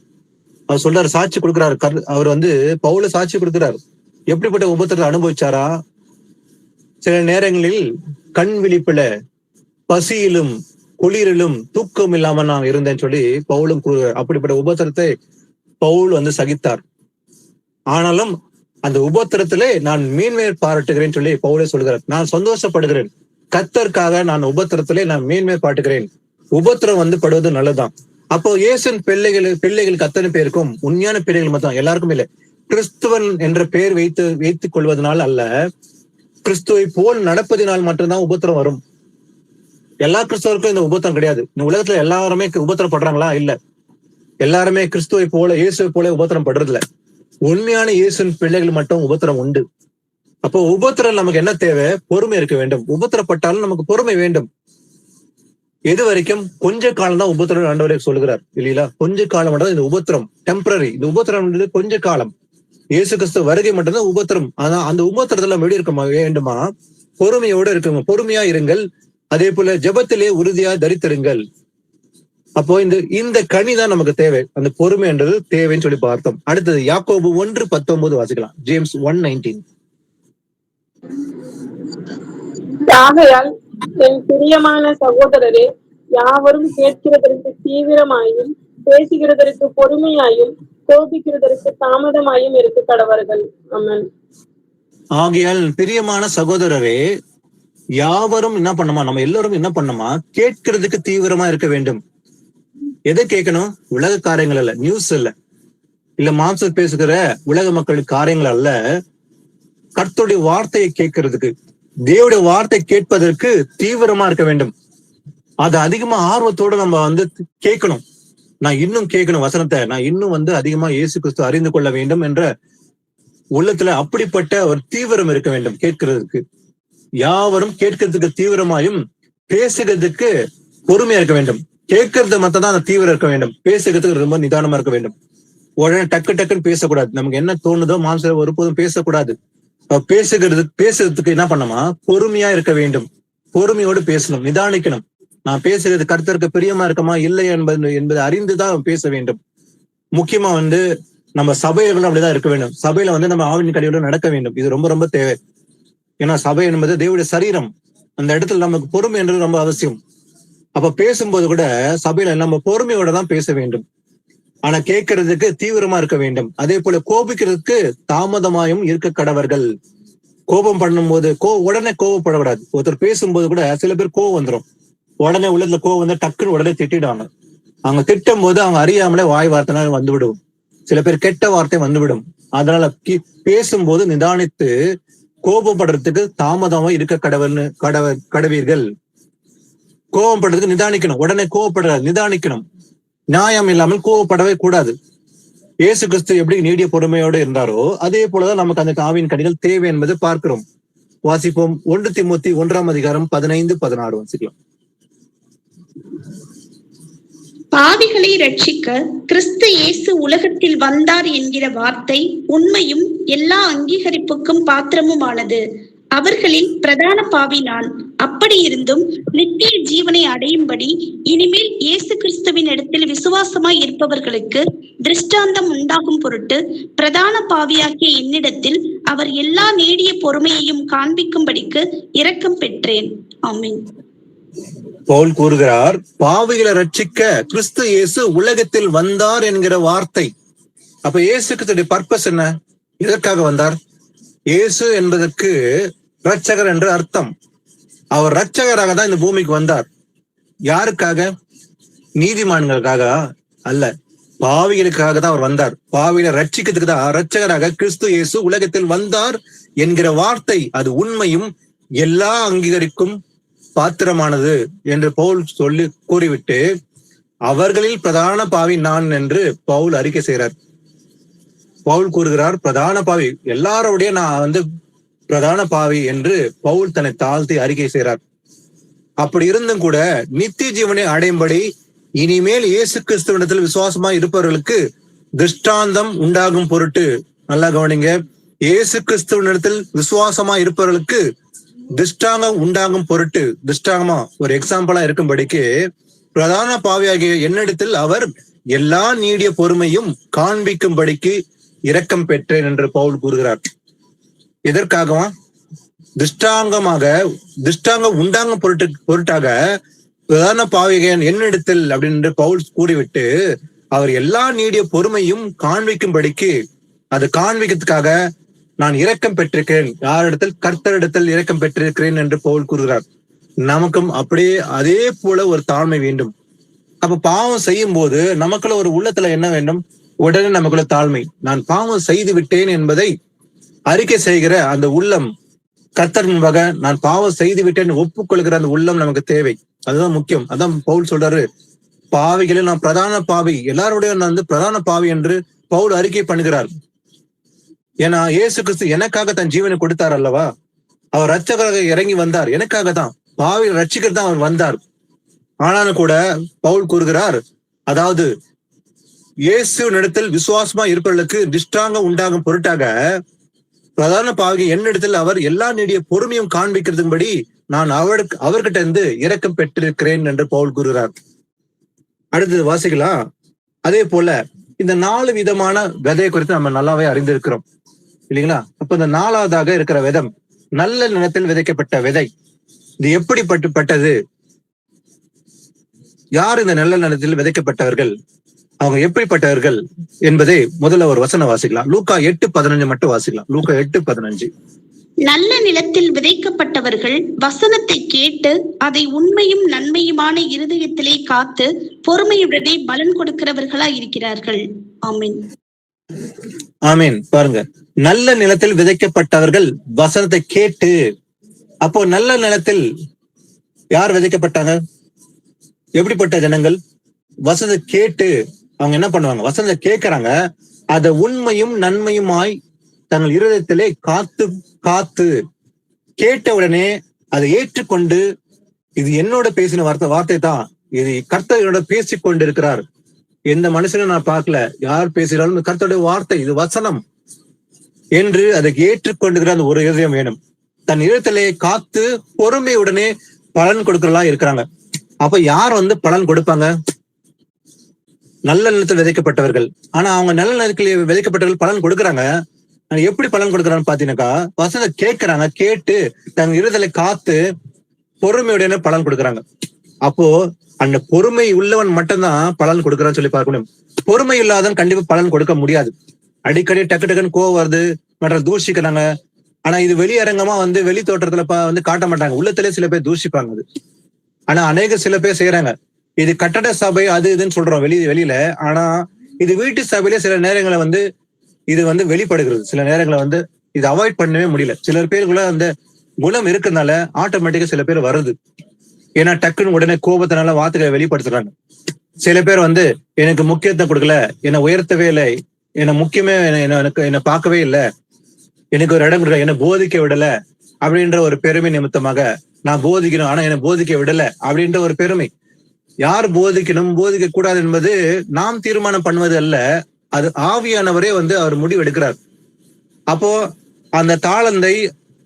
அவர் சொல்றாரு, சாட்சி கொடுக்கிறாரு. அவர் பவுல சாட்சி கொடுக்கிறாரு. எப்படிப்பட்ட உபத்திரத்தை அனுபவிச்சாரா? சில நேரங்களில் கண் விழிப்புல, பசியிலும் குளிரிலும் தூக்கம் இல்லாம நான் இருந்தேன்னு சொல்லி பவுலும் கூறுகிறார். அப்படிப்பட்ட உபத்திரத்தை பவுல் சகித்தார். ஆனாலும் அந்த உபத்திரத்திலே நான் மேன்மை பாராட்டுகிறேன் சொல்லி பவுலே சொல்கிறார். நான் சந்தோஷப்படுகிறேன், கர்த்தருக்காக நான் உபத்திரத்திலே நான் மேன்மை பாட்டுகிறேன். உபத்திரம் படுவது நல்லதுதான். அப்போ இயேசுவின் பிள்ளைகளுக்கு அத்தனை பேருக்கும், உண்மையான பிள்ளைகள் மட்டும், எல்லாருக்கும் இல்லை, கிறிஸ்துவன் என்ற பெயர் வைத்துக் கொள்வதனால் அல்ல, கிறிஸ்துவை போல் நடப்பதினால் மட்டும்தான் உபத்திரம் வரும். எல்லா கிறிஸ்தவருக்கும் இந்த உபத்திரம் கிடையாது. இந்த உலகத்துல எல்லாருமே உபத்திரம் படுறாங்களா? இல்ல. எல்லாருமே கிறிஸ்துவை போல, இயேசுவை போல உபத்திரம் படுறது இல்ல. உண்மையான இயேசுவின் பிள்ளைகள் மட்டும் உபத்திரம் உண்டு. அப்போ உபத்திரம் நமக்கு என்ன தேவை? பொறுமை இருக்க வேண்டும். உபத்திரப்பட்டாலும் நமக்கு பொறுமை வேண்டும். எது வரைக்கும்? கொஞ்ச காலம் தான் உபத்திரம் ஆண்டவரே சொல்லுகிறார் இல்லையா? கொஞ்ச காலம் மட்டும் இந்த உபத்திரம் டெம்பரரி. இந்த உபத்திரம் கொஞ்ச காலம். இயேசு கிறிஸ்து வருகை மட்டும்தான் உபத்திரம். ஆனா அந்த உபத்திரத்துல எப்படி இருக்க வேண்டுமா? பொறுமையோடு இருக்குங்க. பொறுமையா இருங்கள். அதே போல ஜெபத்திலே உறுதியா தரித்திருங்கள். அப்போ இந்த கனி தான் நமக்கு தேவை. அந்த பொறுமை என்றது தேவைன்னு சொல்லி பார்த்தோம். அடுத்தது யாக்கோபு 1:19 வாசிக்கலாம். ஜேம்ஸ் 1:19. ஆகையால் என் பிரியமான சகோதரரே, யாவரும் கேட்கிறதற்கு தீவிரமாயும், பேசுகிறதற்கு பொறுமையாயும், கோபிக்கிறதற்கு தாமதமாயும் இருக்க கடவர்கள். ஆமென். ஆகையால் பிரியமான சகோதரரே, யாவரும் என்ன பண்ணுமா? நம்ம எல்லாரும் என்ன பண்ணுமா? கேட்கிறதுக்கு தீவிரமா இருக்க வேண்டும். எதை கேட்கணும்? உலக காரியங்கள் அல்ல, நியூஸ் இல்ல மாம்ச பேசுகிற உலக மக்களுக்கு காரியங்கள் அல்ல. கர்த்தருடைய வார்த்தையை கேட்கறதுக்கு, தேவனுடைய வார்த்தை கேட்பதற்கு தீவிரமா இருக்க வேண்டும். அது அதிகமா ஆர்வத்தோட நம்ம கேட்கணும். நான் இன்னும் கேட்கணும் வசனத்தை, நான் இன்னும் அதிகமா இயேசு கிறிஸ்து அறிந்து கொள்ள வேண்டும் என்ற உள்ளத்துல அப்படிப்பட்ட ஒரு தீவிரம் இருக்க வேண்டும் கேட்கிறதுக்கு. யாவரும் கேட்கறதுக்கு தீவிரமாயும், பேசுகிறதுக்கு பொறுமையா இருக்க வேண்டும். கேட்கறது மட்டும் தான் அந்த தீவிரம் இருக்க வேண்டும். பேசுகிறதுக்கு ரொம்ப நிதானமா இருக்க வேண்டும். உடனே டக்குன்னு பேசக்கூடாது. நமக்கு என்ன தோணுதோ மாம்ச ஒருபோதும் பேசக்கூடாது. பேசுறதுக்கு என்ன பண்ணணுமா? பொறுமையா இருக்க வேண்டும். பொறுமையோடு பேசணும், நிதானிக்கணும். நான் பேசுறது கர்த்தருக்கு பிரியமா இருக்கமா இல்லை என்பதை அறிந்துதான் பேச வேண்டும். முக்கியமா நம்ம சபையில அப்படிதான் இருக்க வேண்டும். சபையில நம்ம ஆவின் கடியோட நடக்க வேண்டும். இது ரொம்ப ரொம்ப தேவை. ஏன்னா சபை என்பது தேவனுடைய சரீரம். அந்த இடத்துல நமக்கு பொறுமை என்றது ரொம்ப அவசியம். அப்ப பேசும்போது கூட சபையில நம்ம பொறுமையோட தான் பேச வேண்டும். ஆனா கேட்கறதுக்கு தீவிரமா இருக்க வேண்டும். அதே போல கோபிக்கிறதுக்கு தாமதமாயும் இருக்க கடவர்கள். கோபம் பண்ணும்போது உடனே கோவப்படக்கூடாது. ஒருத்தர் பேசும்போது கூட சில பேர் கோவம் வந்துடும். உடனே உள்ளத்துல கோவம் டக்குன்னு உடனே திட்டிடுவாங்க. அவங்க திட்டும் போது அவங்க அறியாமலே வாய் வார்த்தை வந்துவிடும். சில பேர் கெட்ட வார்த்தை வந்துவிடும். அதனால பேசும்போது நிதானித்து கோபப்படுறதுக்கு தாமதமா இருக்க கடவீர்கள். கோபப்படுறதுக்கு நிதானிக்கணும். உடனே கோவப்படாது, நிதானிக்கணும். நியாயம் இல்லாமல் கோவப்படவே கூடாது. இயேசு கிறிஸ்து எப்படி நீடிய பொறுமையோடு இருந்தாரோ அதே போலதான் நமக்கு அந்த ஆவியின் கனிகள் தேவை என்பது பார்க்கிறோம். வாசிப்போம். 1 தீமோத்தி 1:15-16 வாசிக்கலாம். பாவிகளை ரட்சிக்க கிறிஸ்து இயேசு உலகத்தில் வந்தார் என்கிற வார்த்தை உண்மையும் எல்லா அங்கீகரிப்புக்கும் பாத்திரமுமானது. அவர்களில் பிரதான பாவி நான். அப்படி இருந்தும் நித்திய ஜீவனை அடையும்படி இனிமேல் இயேசு கிறிஸ்துவின் இடத்தில் விசுவாசமாய் இருப்பவர்களுக்கு திருஷ்டாந்தம் உண்டாகும் பொருட்டு பிரதான பாவியாகிய என்னிடத்தில் அவர் எல்லா நீடிய பொறுமையையும் காண்பிக்கும்படிக்கு இரக்கம் பெற்றேன். ஆமென். பவுல் கூறுகிறார், பாவிகளை ரட்சிக்க கிறிஸ்து இயேசு உலகத்தில் வந்தார் என்கிற வார்த்தை. அப்ப இயேசு கிறிஸ்துடைய பர்பஸ் என்ன? எதற்காக வந்தார்? இயேசு என்பதற்கு இரட்சகர் என்று அர்த்தம். அவர் இரட்சகராக தான் இந்த பூமிக்கு வந்தார். யாருக்காக? நீதிமான்களுக்காக அல்ல, பாவிகளுக்காக தான் அவர் வந்தார். பாவிகளை ரட்சிக்கிறதுக்கு தான் இரட்சகராக கிறிஸ்து இயேசு உலகத்தில் வந்தார் என்கிற வார்த்தை அது உண்மையும் எல்லா அங்கீகரிக்கும் பாத்திரமானது என்று பவுல் சொல்லி கூறிவிட்டு அவர்களில் பிரதான பாவி நான் என்று பவுல் அறிக்கை செய்கிறார். பவுல் கூறுகிறார், பிரதான பாவி எல்லாரோடைய நான் பிரதான பாவி என்று பவுல் தன்னை தாழ்த்தி அறிக்கை செய்கிறார். அப்படி இருந்தும் கூட நித்திய ஜீவனை அடையும்படி இனிமேல் இயேசு கிறிஸ்துவிடத்தில் விசுவாசமா இருப்பவர்களுக்கு திருஷ்டாந்தம் உண்டாகும் பொருட்டு, நல்லா கவனிங்க, இயேசு கிறிஸ்துவிடத்தில் விசுவாசமா இருப்பவர்களுக்கு திருஷ்டாங்கம் உண்டாகும் பொருட்டு, திருஷ்டாங்கமா ஒரு எக்ஸாம்பிளா இருக்கும்படிக்கு பிரதான பாவியாகிய என்னிடத்தில் அவர் எல்லா நீடிய பொறுமையும் காண்பிக்கும்படிக்கு இரக்கம் பெற்றேன் என்று பவுல் கூறுகிறார். எதற்காகவா? திருஷ்டாங்கம் உண்டாகும் பொருட்டாக பிரதான பாவிகையன் என்னிடத்தில் அப்படின்னு பவுல் கூறிவிட்டு அவர் எல்லா நீடிய பொறுமையும் காண்பிக்கும்படிக்கு, அது காண்பிக்கிறதுக்காக நான் இரக்கம் பெற்றிருக்கிறேன். யாரிடத்தில்? கர்த்தரிடத்தில் இரக்கம் பெற்றிருக்கிறேன் என்று பவுல் கூறுகிறார். நமக்கும் அப்படியே அதே போல ஒரு தாழ்மை வேண்டும். அப்ப பாவம் செய்யும் போது நமக்குள்ள ஒரு உள்ளத்துல என்ன வேண்டும்? உடனே நமக்குள்ள தாழ்மை. நான் பாவம் செய்து விட்டேன் என்பதை அறிக்கை செய்கிற அந்த உள்ளம், கர்த்தர் முன்பாக நான் பாவம் செய்து விட்டேன் ஒப்புக்கொள்கிற அந்த உள்ளம் நமக்கு தேவை. அதுதான் முக்கியம். அதான் பவுல் சொல்றாரு, பாவிகளில் நான் பிரதான பாவி, எல்லாருடைய நான் வந்து பிரதான பாவி என்று பவுல் அறிக்கை பண்ணுகிறார். ஏன்னா இயேசு கிறிஸ்து எனக்காக தன் ஜீவனை கொடுத்தார் அல்லவா? அவர் ரட்சகராக இறங்கி வந்தார், எனக்காக தான், பாவி ரட்சிக்கிறது தான் அவர் வந்தார். ஆனாலும் கூட பவுல் கூறுகிறார், அதாவது இயேசுவினிடத்தில் விசுவாசமா இருப்பவர்களுக்கு திருஷ்டாங்கம் உண்டாகும் பொருட்டாக பிரதான பாவி என்னிடத்தில் அவர் எல்லா நீடிய பொறுமையும் காண்பிக்கிறதுபடி நான் அவர்கிட்ட இருந்து இரக்கம் பெற்றிருக்கிறேன் என்று பவுல் கூறுகிறார். அடுத்தது வாசிக்கலாம். அதே போல இந்த 4 விதமான விதையை குறித்து நம்ம நல்லாவே அறிந்திருக்கிறோம் இல்லைங்களா? அப்ப இந்த 4வதாக இருக்கிற விதம் நல்ல நிலத்தில் விதைக்கப்பட்ட விதை. இது எப்படிப்பட்டது? யார் இந்த நல்ல நிலத்தில் விதைக்கப்பட்டவர்கள், அவங்க எப்படிப்பட்டவர்கள் என்பதை முதல்ல ஒரு வசனம் வாசிக்கலாம். லூக்கா 8:15 மட்டும் வாசிக்கலாம். லூக்கா 8:15. நல்ல நிலத்தில் விதைக்கப்பட்டவர்கள் வசனத்தை கேட்டு அதை உண்மையும் நன்மையுமான இருதயத்திலே காத்து பொறுமையுடனே பலன் கொடுக்கிறவர்களா இருக்கிறார்கள். ஆமீன். ஆமீன். பாருங்க, நல்ல நிலத்தில் விதைக்கப்பட்டவர்கள் வசனத்தை கேட்டு. அப்போ நல்ல நிலத்தில் யார் விதைக்கப்பட்டாங்க? எப்படிப்பட்ட ஜனங்கள்? வசனத்தை கேட்டு அவங்க என்ன பண்ணுவாங்க? வசனத்தை கேட்கிறாங்க, அத உண்மையும் நன்மையுமாய் தங்கள் இருதயத்திலே காத்து கேட்ட உடனே அதை ஏற்றுக்கொண்டு, இது என்னோட பேசின வார்த்தை தான், இது கர்த்தரோட பேசி கொண்டு இருக்கிறார், எந்த மனுஷனும் நான் பார்க்கல, யார் பேசுகிறாலும் கர்த்தருடைய வார்த்தை, இது வசனம் என்று அதை ஏற்றுக்கொண்டுகிற அந்த ஒரு இதயம் வேணும். தன் இதயத்திலே காத்து பொறுமையுடனே பலன் கொடுக்கிறதா இருக்கிறாங்க. அப்ப யார் வந்து பலன் கொடுப்பாங்க? நல்ல நிலத்தில் விதைக்கப்பட்டவர்கள். ஆனா அவங்க நல்ல நிலத்தில் விதைக்கப்பட்டவர்கள் பலன் கொடுக்குறாங்க. எப்படி பலன் கொடுக்குறான்னு பாத்தீங்கன்னாக்கா, வசனத்தை கேட்கிறாங்க, கேட்டு தன் இருதலை காத்து பொறுமையுடனே பலன் கொடுக்குறாங்க. அப்போ அந்த பொறுமை உள்ளவன் மட்டும்தான் பலன் கொடுக்குறான்னு சொல்லி பார்க்க முடியும். பொறுமை இல்லாதவன் கண்டிப்பா பலன் கொடுக்க முடியாது. அடிக்கடி டக்கு டக்குன்னு கோவம் வருது, மற்ற தூஷிக்கிறாங்க. ஆனா இது வெளியரங்கமா வந்து வெளி தோற்றத்துல வந்து காட்ட மாட்டாங்க, உள்ளத்திலே சில பேர் தூஷிப்பாங்க. அது ஆனா சில பேர் செய்யறாங்க. இது கட்டட சபை அது இதுன்னு சொல்றோம் வெளியில. ஆனா இது வீட்டு சபையிலே சில நேரங்களை வந்து இது வந்து வெளிப்படுகிறது. சில நேரங்களை வந்து இது அவாய்ட் பண்ணவே முடியல. சில பேருக்குள்ள அந்த குணம் இருக்கிறதுனால ஆட்டோமேட்டிக்கா சில பேர் வருது. ஏன்னா டக்குன்னு உடனே கோபத்தினால வார்த்தைகளை வெளிப்படுத்துறாங்க. சில பேர் வந்து எனக்கு முக்கியத்துவம் கொடுக்கல, என்னை உயர்த்தவே இல்லை, என்னை முக்கியமே என்னை பார்க்கவே இல்லை, எனக்கு ஒரு இடம் கொடுக்கல, என்னை போதிக்க விடல அப்படின்ற ஒரு பெருமை நிமித்தமாக நான் போதிக்கணும், ஆனா என்னை போதிக்க விடல அப்படின்ற ஒரு பெருமை. யார் போதிக்கணும் போதிக்க கூடாது என்பது நாம் தீர்மானம் பண்ணுவது அல்ல, அது ஆவியானவரே வந்து அவர் முடிவு எடுக்கிறார். அப்போ அந்த தாளந்தை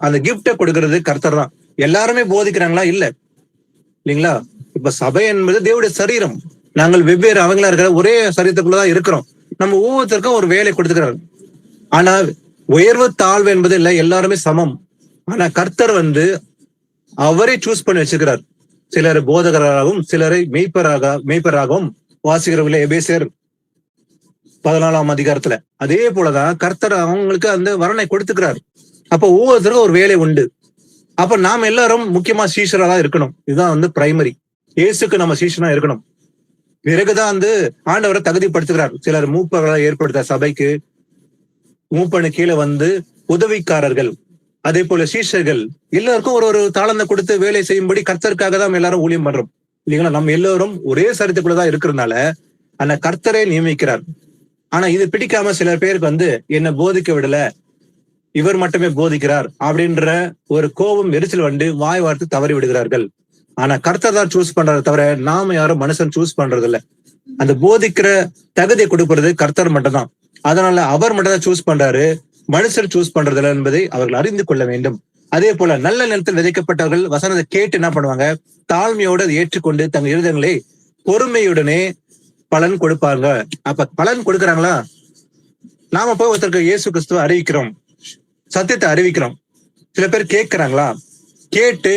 அந்த கிஃப்டை கொடுக்கறது கர்த்தர் தான். எல்லாருமே போதிக்கிறாங்களா? இல்ல இல்லைங்களா? இப்ப சபை என்பது தேவனுடைய சரீரம். நாங்கள் வெவ்வேறு அவங்களா இருக்கிற ஒரே சரீரத்துக்குள்ளதான் இருக்கிறோம். நம்ம ஒவ்வொருத்தருக்கும் ஒரு வேலை கொடுத்துக்கிறார். ஆனா உயர்வு தாழ்வு என்பது இல்லை, எல்லாருமே சமம். ஆனா கர்த்தர் வந்து அவரே சூஸ் பண்ணி வச்சுக்கிறார். சிலர் போதகராகவும் சிலரை மெய்ப்பராகவும் வாசிக்கிறவர்களே எபேசியர் 14ஆம் அதிகாரத்துல. அதே போலதான் கர்த்தர் அவங்களுக்கு அந்த வரனை கொடுத்துக்கிறார். அப்ப ஒவ்வொருத்தருக்கும் ஒரு வேலை உண்டு. அப்ப நாம் எல்லாரும் முக்கியமா சீஷரா தான் இருக்கணும். இதுதான் வந்து பிரைமரி. இயேசுக்கு நம்ம சீஷனா இருக்கணும். பிறகுதான் வந்து ஆண்டவரை தகுதிப்படுத்துகிறார். சிலர் மூப்பர்களை ஏற்படுத்த சபைக்கு மூப்பனு கீழே வந்து உதவிக்காரர்கள், அதே போல சீஷர்கள், எல்லாருக்கும் ஒரு தாளந்தை கொடுத்து வேலை செய்யும்படி கர்த்தருக்காக தான் எல்லாரும் ஊழியம் பண்றோம் இல்லைங்களா? நம்ம எல்லாரும் ஒரே சரித்துக்குள்ளதான் இருக்கிறதுனால அந்த கர்த்தரை நியமிக்கிறார். ஆனா இது பிடிக்காம சில பேருக்கு வந்து என்ன போதிக்க விடல, இவர் மட்டுமே போதிக்கிறார் அப்படின்ற ஒரு கோபம் எரிச்சல் வந்து வாய் வார்த்து தவறி விடுகிறார்கள். ஆனா கர்த்தர் தான் சூஸ் பண்றதை தவிர நாம யாரும் மனுஷன் சூஸ் பண்றது இல்ல. அந்த போதிக்கிற தகுதியை கொடுப்பது கர்த்தர் மட்டும்தான். அதனால அவர் மட்டும் தான் சூஸ் பண்றாரு, மனுஷர் சூஸ் பண்றது இல்லை என்பதை அவர்கள் அறிந்து கொள்ள வேண்டும். அதே போல நல்ல நிலத்தில் விதைக்கப்பட்டவர்கள் வசனத்தை கேட்டு என்ன பண்ணுவாங்க, தாழ்மையோடு அதை ஏற்றுக்கொண்டு தங்கள் இருதயங்களை பொறுமையுடனே பலன் கொடுப்பாங்க. அப்ப பலன் கொடுக்கறாங்களா? நாம போய் ஒருத்தருக்கு இயேசு கிறிஸ்துவ அறிவிக்கிறோம், சத்தியத்தை அறிவிக்கிறோம். சில பேர் கேட்கிறாங்களா? கேட்டு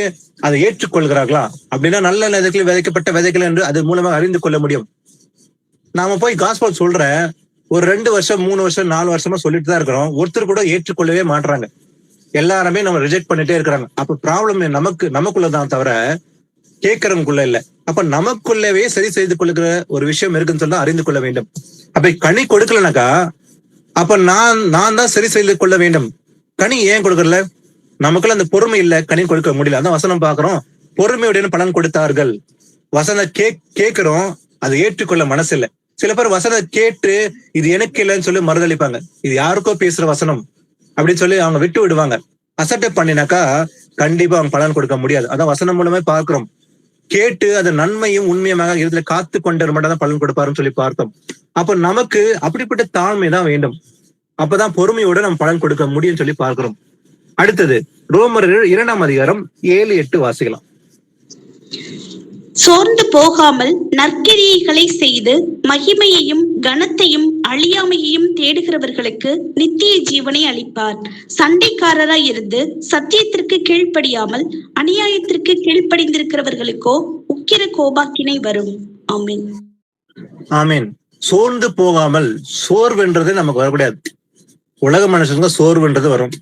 அதை ஏற்றுக்கொள்கிறார்களா? அப்படின்னா நல்ல நிலத்தில் விதைக்கப்பட்ட விதைகள் என்று அது மூலமாக அறிந்து கொள்ள முடியும். நாம போய் காஸ்பல் சொல்றேன், ஒரு 2 வருஷம் 3 வருஷம் 4 வருஷமா சொல்லிட்டு தான் இருக்கிறோம், ஒருத்தர் கூட ஏற்றுக்கொள்ளவே மாட்டாங்க. எல்லாருமே நம்ம ரிஜெக்ட் பண்ணிட்டே இருக்கிறாங்க. அப்ப ப்ராப்ளம் நமக்குள்ளதான் தவிர கேட்கறவங்களுக்குள்ள இல்ல. அப்ப நமக்குள்ளவே சரி செய்து கொள்ளுகிற ஒரு விஷயம் இருக்குன்னு சொன்னா அறிந்து கொள்ள வேண்டும். அப்ப கனி கொடுக்கலனாக்கா அப்ப நான் தான் சரி செய்து கொள்ள வேண்டும். கனி ஏன் கொடுக்கறல? நமக்குள்ள அந்த பொறுமை இல்ல, கனி கொடுக்க முடியல. அதான் வசனம் பாக்குறோம், பொறுமையுடன் பலன் கொடுத்தார்கள். வசனம் கேட்கிறோம், அதை ஏற்றுக்கொள்ள மனசு இல்ல. சில பேர் வசனம் கேட்டு இது எனக்கு இல்லைன்னு சொல்லி மறுதளிப்பாங்க. இது யாருக்கோ பேசுற வசனம் அப்படின்னு சொல்லி அவங்க விட்டு விடுவாங்க. அசட்டை பண்ணினாக்கா கண்டிப்பா அவங்க பலன் கொடுக்க முடியாது. அதான் வசனம் மூலமே பார்க்கிறோம். கேட்டு அது நன்மையும் உண்மையமாக இதுல காத்து கொண்டவர் மட்டும் தான் பலன் கொடுப்பாருன்னு சொல்லி பார்த்தோம். அப்ப நமக்கு அப்படிப்பட்ட தாழ்மை தான் வேண்டும். அப்பதான் பொறுமையோட நம்ம பலன் கொடுக்க முடியும்னு சொல்லி பார்க்கிறோம். அடுத்தது ரோமர் 2ஆம் அதிகாரம் 7-8 வாசிக்கலாம். சோர்ந்து போகாமல் நற்கிரியைகளை செய்து மகிமையையும் கனத்தையும் அழியாமையையும் தேடுகிறவர்களுக்கு நித்திய ஜீவனை அளிப்பார். சண்டைக்காரராய் இருந்து சத்தியத்திற்கு கீழ்ப்படியாமல் அநியாயத்திற்கு கீழ்ப்படிந்திருக்கிறவர்களுக்கோ உக்கிர கோபாக்கினை வரும். ஆமீன். ஆமீன். சோர்ந்து போகாமல், சோர்வுன்றது நமக்கு வரக்கூடாது. உலக மனுஷங்க சோர்வுன்றது வரும்.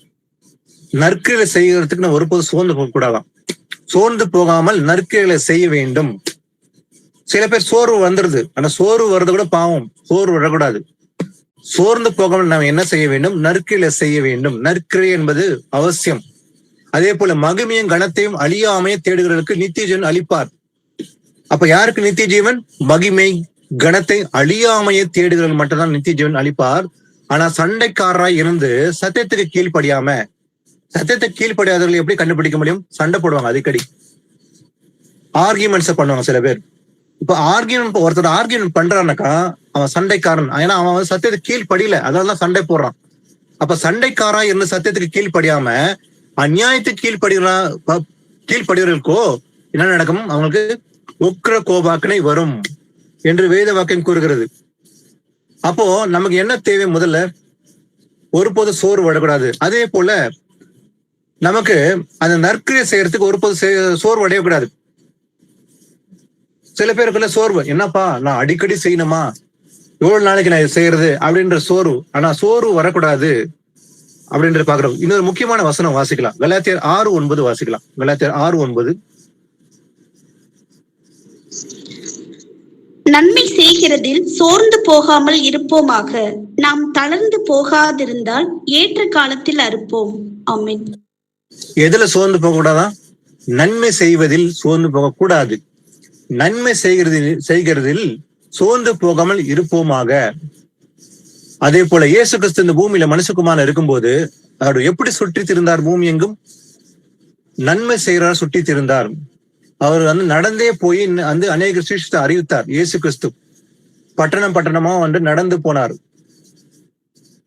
நற்கிரியை செய்யறதுக்கு நம்ம ஒருபோது சோர்ந்து போக கூடாதாம். சோர்ந்து போகாமல் நற்கிரிகளை செய்ய வேண்டும். சில பேர் சோர்வு வந்துருது, ஆனா சோர்வு வர்றது கூட பாவம். சோர்வு வரக்கூடாது. சோர்ந்து போகாமல் நாம் என்ன செய்ய வேண்டும்? நற்கிரியை செய்ய வேண்டும். நற்கிரியை என்பது அவசியம். அதே போல மகிமையும் கனத்தையும் அழியாமையை தேடுகிறவர்களுக்கு நித்திய ஜீவன் அளிப்பார். அப்ப யாருக்கு நித்திய ஜீவன்? மகிமை கனத்தை அழியாமையை தேடுகிறவர்கள் மட்டும்தான் நித்திய ஜீவன் அளிப்பார். ஆனா சண்டைக்காரராய் இருந்து சத்தியத்துக்கு கீழ்ப்படியாம, சத்தியத்தை கீழ்ப்படியாதவர்கள் எப்படி கண்டுபிடிக்க முடியும்? சண்டை போடுவாங்க, அடிக்கடி ஆர்கியூமெண்ட்ஸ் பண்ணுவாங்க சில பேர். இப்ப ஒருத்தர் ஆர்கியூமெண்ட் பண்றான்னாக்கா அவன் சண்டைக்காரன். ஏன்னா அவன் சத்தியத்தை கீழ்ப்படியல, அதனாலதான் சண்டை போடுறான். அப்ப சண்டைக்காரா இருந்து சத்தியத்துக்கு கீழ்ப்படியாம அநியாயத்துக்கு கீழ்ப்படியவர்களுக்கோ என்ன நடக்கும்? அவங்களுக்கு உக்கிர கோபாக்கினை வரும் என்று வேத வாக்கியம் கூறுகிறது. அப்போ நமக்கு என்ன தேவை? முதல்ல ஒருபோது சோர்வு வரக்கூடாது. அதே போல நமக்கு அந்த நற்கிரியை செய்யறதுக்கு ஒருபோது சோர்வு அடையக்கூடாது. சில பேருக்குள்ள சோர்வு, என்னப்பா நான் அடிக்கடி செய்யணுமா, எவ்வளவு நாளைக்கு நான் செய்யறது அப்படின்ற சோர்வு. ஆனா சோர்வு வரக்கூடாது அப்படின்ற பாக்குறோம். இன்னொரு முக்கியமான வசனம் வாசிக்கலாம். கலாத்தியர் 6:9 வாசிக்கலாம். கலாத்தியர் 6:9. நன்மை செய்கிறதில் சோர்ந்து போகாமல் இருப்போமாக. நாம் தளர்ந்து போகாதிருந்தால் ஏற்ற காலத்தில் அறுப்போம். ஆமென். எதுல சோர்ந்து போக கூடாதா? நன்மை செய்வதில் சோர்ந்து போக கூடாது. நன்மை செய்கிறதில் சோர்ந்து போகாமல் இருப்போமாக. அதே போல இயேசு கிறிஸ்து இந்த பூமியில மனுஷகுமாரன் இருக்கும்போது அவர் எப்படி சுற்றி திரிந்தார்? பூமி எங்கும் நன்மை செய்கிறார், சுற்றி திரிந்தார். அவர் நடந்தே போய் அநேக சீஷத்தை அறிவித்தார். இயேசு கிறிஸ்து பட்டணமா நடந்து போனார்.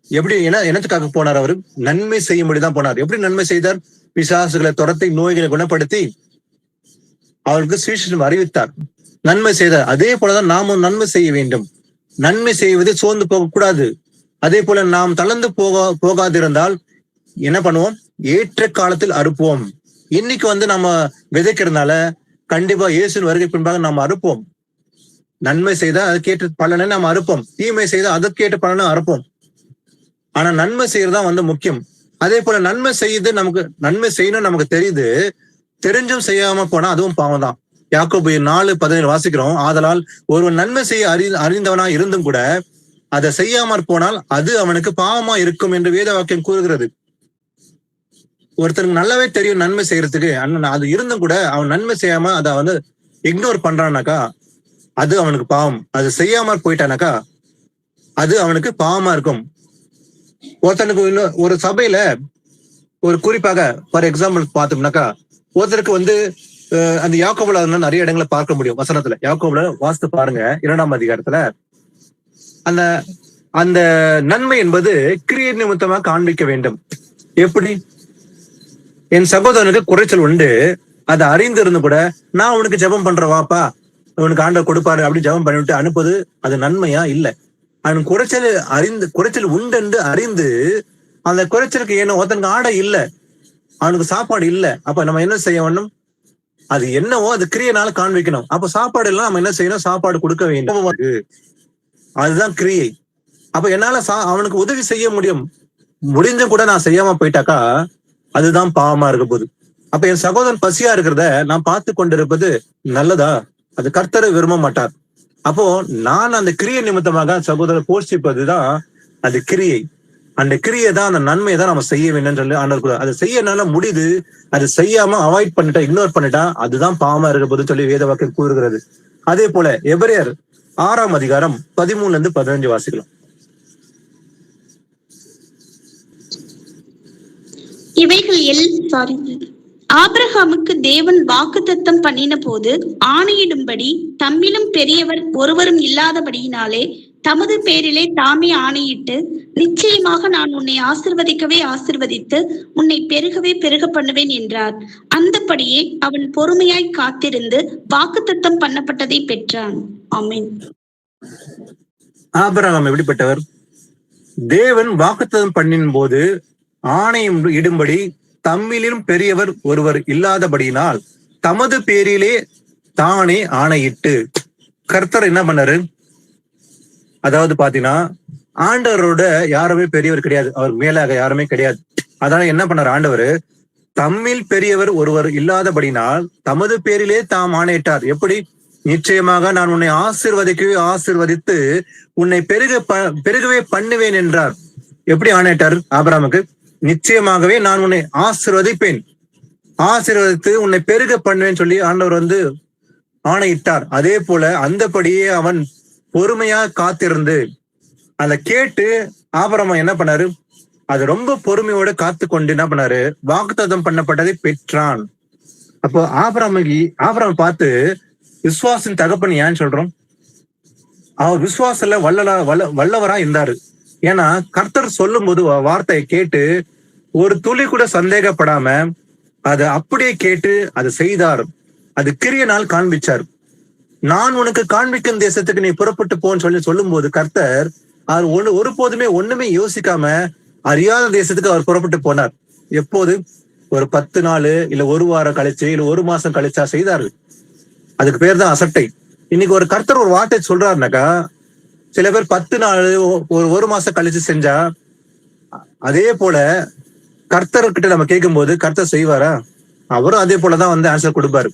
எப்படி என்னத்துக்காக போனார்? அவரு நன்மை செய்யும்படிதான் போனார். எப்படி நன்மை செய்தார்? பிசாசுகளை துரத்தி நோய்களை குணப்படுத்தி அவருக்கு சீஷம் அறிவித்தார், நன்மை செய்தார். அதே போலதான் நாமும் நன்மை செய்ய வேண்டும். நன்மை செய்வது சோர்ந்து போக கூடாது. அதே போல நாம் தளர்ந்து போகாதிருந்தால் என்ன பண்ணுவோம்? ஏற்ற காலத்தில் அறுப்போம். இன்னைக்கு நம்ம விதைக்கிறதுனால கண்டிப்பா இயேசுவின் வருகை பின்பாக நாம் அறுப்போம். நன்மை செய்தா அதுக்கேற்ற பலனை நாம் அறுப்போம், தீமை செய்தா அதற்கேற்ற பலனை அறுப்போம். ஆனா நன்மை செய்யறதுதான் முக்கியம். அதே போல நன்மை செய்யணும் நமக்கு தெரியுது, தெரிஞ்சும் செய்யாம போனா அதுவும் பாவம் தான். யாக்கோபு 4:17 வாசிக்கிறோம். ஆதலால் ஒருவன் நன்மை செய்ய அறிந்தவனா இருந்தும் கூட அதை செய்யாமற் போனால் அது அவனுக்கு பாவமா இருக்கும் என்று வேத வாக்கியம் கூறுகிறது. ஒருத்தருக்கு நல்லாவே தெரியும் நன்மை செய்யறதுக்கு, அது இருந்தும் கூட அவன் நன்மை செய்யாம அதை இக்னோர் பண்றான்னாக்கா அது அவனுக்கு பாவம். அது செய்யாம போயிட்டானாக்கா அது அவனுக்கு பாவமா இருக்கும். ஒருத்தனுக்கு ஒரு சபையில ஒரு குறிப்பாக ஃபார் எக்ஸாம்பிள் பார்த்தோம்னாக்கா ஒருத்தருக்கு அந்த யாக்கோபுல அதெல்லாம் நிறைய இடங்களை பார்க்க முடியும். வசனத்துல யாக்கோபுல வாசித்து பாருங்க, 2ஆம் அதிகாரத்துல அந்த அந்த நன்மை என்பது கிரியை நிமித்தமா காண்பிக்க வேண்டும். எப்படி? என் சகோதரனுக்கு குறைச்சல் உண்டு, அதை அறிந்திருந்து கூட நான் உனக்கு ஜெபம் பண்ற வாப்பா, உனக்கு ஆண்டவர் கொடுப்பாரு அப்படி ஜெபம் பண்ணிவிட்டு அனுப்புது, அது நன்மையா? இல்ல. அவன் குறைச்சல் உண்டு என்று அறிந்து அந்த குறைச்சலுக்கு ஏனோ ஒருத்தனுக்கு ஆடை இல்ல, அவனுக்கு சாப்பாடு இல்ல, அப்ப நம்ம என்ன செய்ய வேண்டும்? அது என்னவோ அது கிரியைனால காண்பிக்கணும். அப்ப சாப்பாடு எல்லாம் நம்ம என்ன செய்யணும்? சாப்பாடு கொடுக்க வேண்டும். அதுதான் கிரியை. அப்ப என்னால அவனுக்கு உதவி செய்ய முடிஞ்சும் கூட நான் செய்யாம போயிட்டாக்கா அதுதான் பாவமா இருக்க போகுது. அப்ப என் சகோதரன் பசியா இருக்கிறத நான் பார்த்து கொண்டிருப்பது நல்லதா? அது கர்த்தரை விரும்ப மாட்டார். அப்போ நான் அந்த கிரியை நிமித்தமாக சகோதரர் போஷிப்பதுதான் அது கிரியை. அந்த கிரியை தான், அந்த நன்மையை தான் நம்ம செய்ய வேண்டும் சொல்லி ஆண்டவர். அது செய்யனால முடியுது, அது செய்யாம அவாய்ட் பண்ணிட்டா, இக்னோர் பண்ணிட்டா அதுதான் பாவமா இருக்க போது சொல்லி வேத வாக்கியம் கூறுகிறது. அதே போல எபிரேயர் 6ஆம் அதிகாரம் 13-15 வாசிக்கலாம். ஆபிரகாமுக்கு தேவன் வாக்குத்தத்தம் பண்ணின போது ஆணையிடும்படி தம்மிலும் பெரியவர் ஒருவரும் இல்லாதபடியினாலே தமது பேரிலே தாமே ஆணையிட்டு, நிச்சயமாக நான் உன்னை ஆசிர்வதிக்கவே ஆசிர்வதித்து உன்னை பெருகவே பெருக பண்ணுவேன் என்றார். அந்தபடியே அவன் பொறுமையாய் காத்திருந்து வாக்குத்தத்தம் பண்ணப்பட்டதை பெற்றான். ஆமென். ஆபிரகாம் எப்படிப்பட்டவர்? தேவன் வாக்குத்தத்தம் பண்ணின் போது ஆணையம் இடும்படி தம்மிலும் பெரியவர் ஒருவர் இல்லாதபடியினால் தமது பேரிலே தானே ஆணையிட்டு. கர்த்தர் என்ன பண்ணாரு? அதாவது பாத்தீங்கன்னா ஆண்டவரோட யாருமே பெரியவர் கிடையாது, அவர் மேலாக யாருமே கிடையாது. அதனால என்ன பண்ணார் ஆண்டவர்? தம்மில் பெரியவர் ஒருவர் இல்லாதபடினால் தமது பேரிலே தாம் ஆணையிட்டார். எப்படி? நிச்சயமாக நான் உன்னை ஆசீர்வதிக்கவே ஆசீர்வதித்து உன்னை பெருகவே பண்ணுவேன் என்றார். எப்படி ஆணையிட்டார் ஆபிரகாமுக்கு? நிச்சயமாகவே நான் உன்னை ஆசீர்வதிப்பேன், ஆசீர்வதித்து உன்னை பெருக பண்ணுவேன் சொல்லி ஆண்டவர் ஆணையிட்டார். அதே போல அந்தபடியே அவன் பொறுமையா காத்திருந்து அதை கேட்டு ஆபிரகாம் என்ன பண்ணாரு? அது ரொம்ப பொறுமையோட காத்து கொண்டு என்ன பண்ணாரு? வாக்குத்தத்தம் பண்ணப்பட்டதை பெற்றான். அப்போ ஆபிரகாம் பார்த்து விசுவாசின் தகப்பன் ஏன்னு சொல்றோம்? அவர் விசுவாசத்துல வல்லவரா இருந்தாரு. ஏன்னா கர்த்தர் சொல்லும் போது வார்த்தையை கேட்டு ஒரு துளி கூட சந்தேகப்படாம அதை அப்படியே கேட்டு அதை செய்தார். அது கிரியையினால் காண்பிச்சார். நான் உனக்கு காண்பிக்கும் தேசத்துக்கு நீ புறப்பட்டு போன்னு சொல்லும் போது கர்த்தர் அவர் ஒருபோதுமே ஒண்ணுமே யோசிக்காம அறியாத தேசத்துக்கு அவர் புறப்பட்டு போனார். எப்போது? ஒரு 10 நாள் இல்ல 1 வாரம் கழிச்சு இல்ல 1 மாசம் கழிச்சா செய்தாரு. அதுக்கு பேர் தான் அசட்டை. இன்னைக்கு ஒரு கர்த்தர் ஒரு வார்த்தை சொல்றாருனாக்கா சில பேர் 10 நாள் 1 மாசம் கழிச்சு செஞ்சா, அதே போல கர்த்தர்கிட்ட நம்ம கேட்கும் போது கர்த்தர் செய்வாரா? அவரும் அதே போலதான் ஆன்சர் கொடுப்பாரு.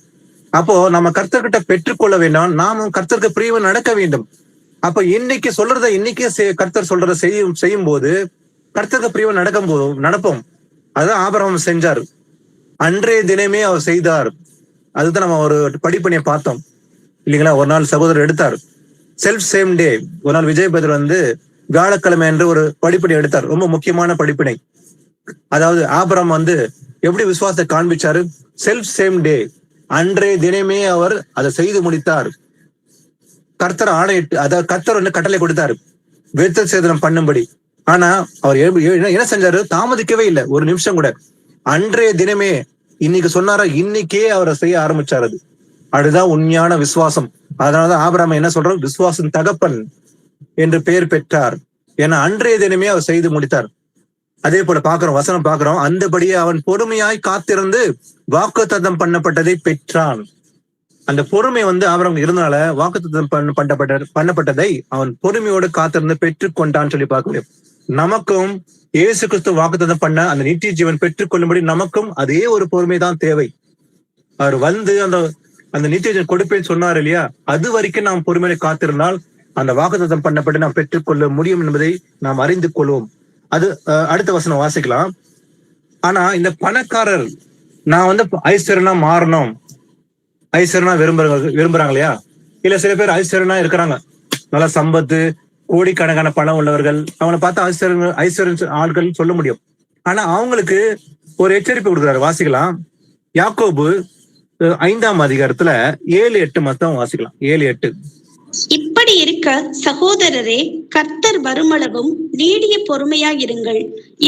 அப்போ நம்ம கர்த்தர்கிட்ட பெற்றுக்கொள்ள வேண்டாம், நாமும் கர்த்தருக்கு பிரியமா நடக்க வேண்டும். அப்ப இன்னைக்கு சொல்றத இன்னைக்கே கர்த்தர் சொல்றத செய்யும் போது கர்த்தருக்கு பிரியமா நடப்போம். அதுதான் ஆபிரகாம் செஞ்சார். அன்றைய தினமே அவர் செய்தார். அதுதான் நம்ம ஒரு படிப்பணியை பார்த்தோம் இல்லைங்களா? ஒரு நாள் சகோதரர் எடுத்தார் செல்ஃப் சேம் டே. ஒரு நாள் விஜய் பத்ர் வியாழக்கிழமை என்று ஒரு படிப்பணி எடுத்தார். ரொம்ப முக்கியமான படிப்பினை. அதாவது ஆபிரகாம் எப்படி விசுவாசத்தை காண்பிச்சாரு? செல்ஃப் சேம் டே, அன்றைய தினமே அவர் அதை செய்து முடித்தார். கர்த்தர் ஆணையிட்டு அதாவது கர்த்தர் கட்டளை கொடுத்தாரு விருத்த சேதனம் பண்ணும்படி. ஆனா அவர் என்ன செஞ்சாரு? தாமதிக்கவே இல்லை ஒரு நிமிஷம் கூட. அன்றைய தினமே இன்னைக்கு சொன்னாரா, இன்னைக்கே அவரை செய்ய ஆரம்பிச்சாரு. அதுதான் உண்மையான விசுவாசம். அதனாலதான் ஆபிரகாம் என்ன சொல்றோம்? விசுவாசம் தகப்பன் என்று பெயர் பெற்றார். ஏன்னா அன்றைய தினமே அவர் செய்து முடித்தார். அதே போல வசனம் பாக்குறோம். அந்தபடியே அவன் பொறுமையாய் காத்திருந்து வாக்குத்தத்தம் பண்ணப்பட்டதை பெற்றான். அந்த பொறுமை ஆபிரகாம் இருந்தனால வாக்குத்தத்தம் பண்ணப்பட்டதை அவன் பொறுமையோடு காத்திருந்து பெற்றுக்கொண்டான்னு சொல்லி பார்க்க முடியும். நமக்கும் இயேசு கிறிஸ்து வாக்குத்தத்தம் பண்ண அந்த நித்திய ஜீவன் பெற்றுக்கொள்ளும்படி நமக்கும் அதே ஒரு பொறுமை தான் தேவை. அவர் அந்த நித்திய ஜீவன் கொடுப்பேன்னு சொன்னார் இல்லையா? அது வரைக்கும் நாம் பொறுமையை காத்திருந்தால் அந்த வாக்குத்தத்தம் பண்ணப்பட்டு நாம் பெற்றுக்கொள்ள முடியும் என்பதை நாம் அறிந்து கொள்வோம். அது அடுத்த வசனம் வாசிக்கலாம். ஆனா இந்த பணக்காரர் நான் ஐஸ்வர்யனா மாறணும், ஐஸ்வர்யனா விரும்புறாங்க இல்லையா? இல்ல சில பேர் ஐஸ்வர்யனா இருக்கிறாங்க, நல்ல சம்பத்து கோடிக்கணக்கான பணம் உள்ளவர்கள், அவங்களை பார்த்தா ஐஸ்வர்யம் ஆட்கள் சொல்ல முடியும். ஆனா அவங்களுக்கு ஒரு எச்சரிப்பு கொடுக்குறாரு. வாசிக்கலாம். யாக்கோபு 5ஆம் அதிகாரத்துல 7-8 மொத்தம் வாசிக்கலாம். 7-8. இப்படி இருக்க சகோதரரே, கர்த்தர் வருமளவும் நீடிய பொறுமையாயிருங்கள்.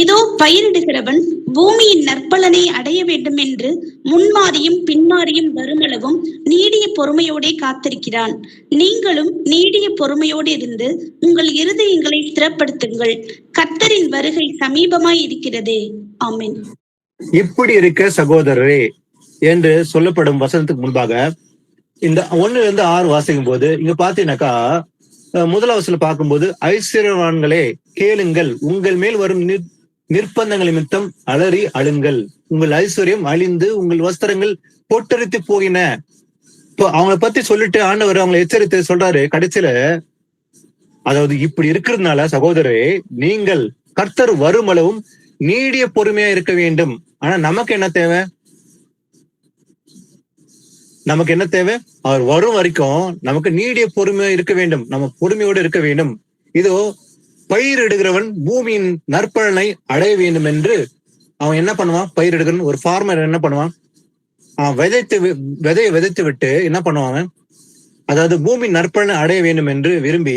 இதோ பயிரிடுகிறவன் பூமியின் நற்பலனை அடைய வேண்டும் என்று முன்மாறியும் பின்மாறியும் வருமளவும் நீடிய பொறுமையோடே காத்திருக்கிறான். நீங்களும் நீடிய பொறுமையோடு இருந்து உங்கள் இருதயங்களை ஸ்திரப்படுத்துங்கள். கர்த்தரின் வருகை சமீபமாய் இருக்கிறதே. ஆமென். இப்படி இருக்க சகோதரரே என்று சொல்லப்படும் வசனத்துக்கு முன்பாக இந்த 1-6 வாசிக்கும் போது இங்க பாத்தீங்கன்னாக்கா, முதல் வசனத்துல பார்க்கும்போது, ஐஸ்வர்யவான்களே கேளுங்கள், உங்கள் மேல் வரும் நிர்பந்தங்கள் நிமித்தம் அலறி அழுங்கள், உங்கள் ஐஸ்வர்யம் அழிந்து உங்கள் வஸ்திரங்கள் பொட்டரித்து போகின. இப்போ அவங்கள பத்தி சொல்லிட்டு ஆண்டவர் அவங்களை எச்சரித்து சொல்றாரு கடைசியில. அதாவது இப்படி இருக்கிறதுனால சகோதரரே, நீங்கள் கர்த்தர் வரும் அளவும் நீடிய பொறுமையா இருக்க வேண்டும். ஆனா நமக்கு என்ன தேவை? நமக்கு என்ன தேவை? அவர் வரும் வரைக்கும் நமக்கு நீடிய பொறுமையா இருக்க வேண்டும். நம்ம பொறுமையோடு இருக்க வேண்டும். இதோ பயிரிடுகிறவன் பூமியின் நற்பலனை அடைய வேண்டும் என்று அவன் என்ன பண்ணுவான்? பயிரிடுகிறவன், ஒரு ஃபார்மர் என்ன பண்ணுவான்? அவன் விதையை விதைத்து விட்டு என்ன பண்ணுவாங்க? அதாவது பூமியின் நற்பலனை அடைய வேண்டும் என்று விரும்பி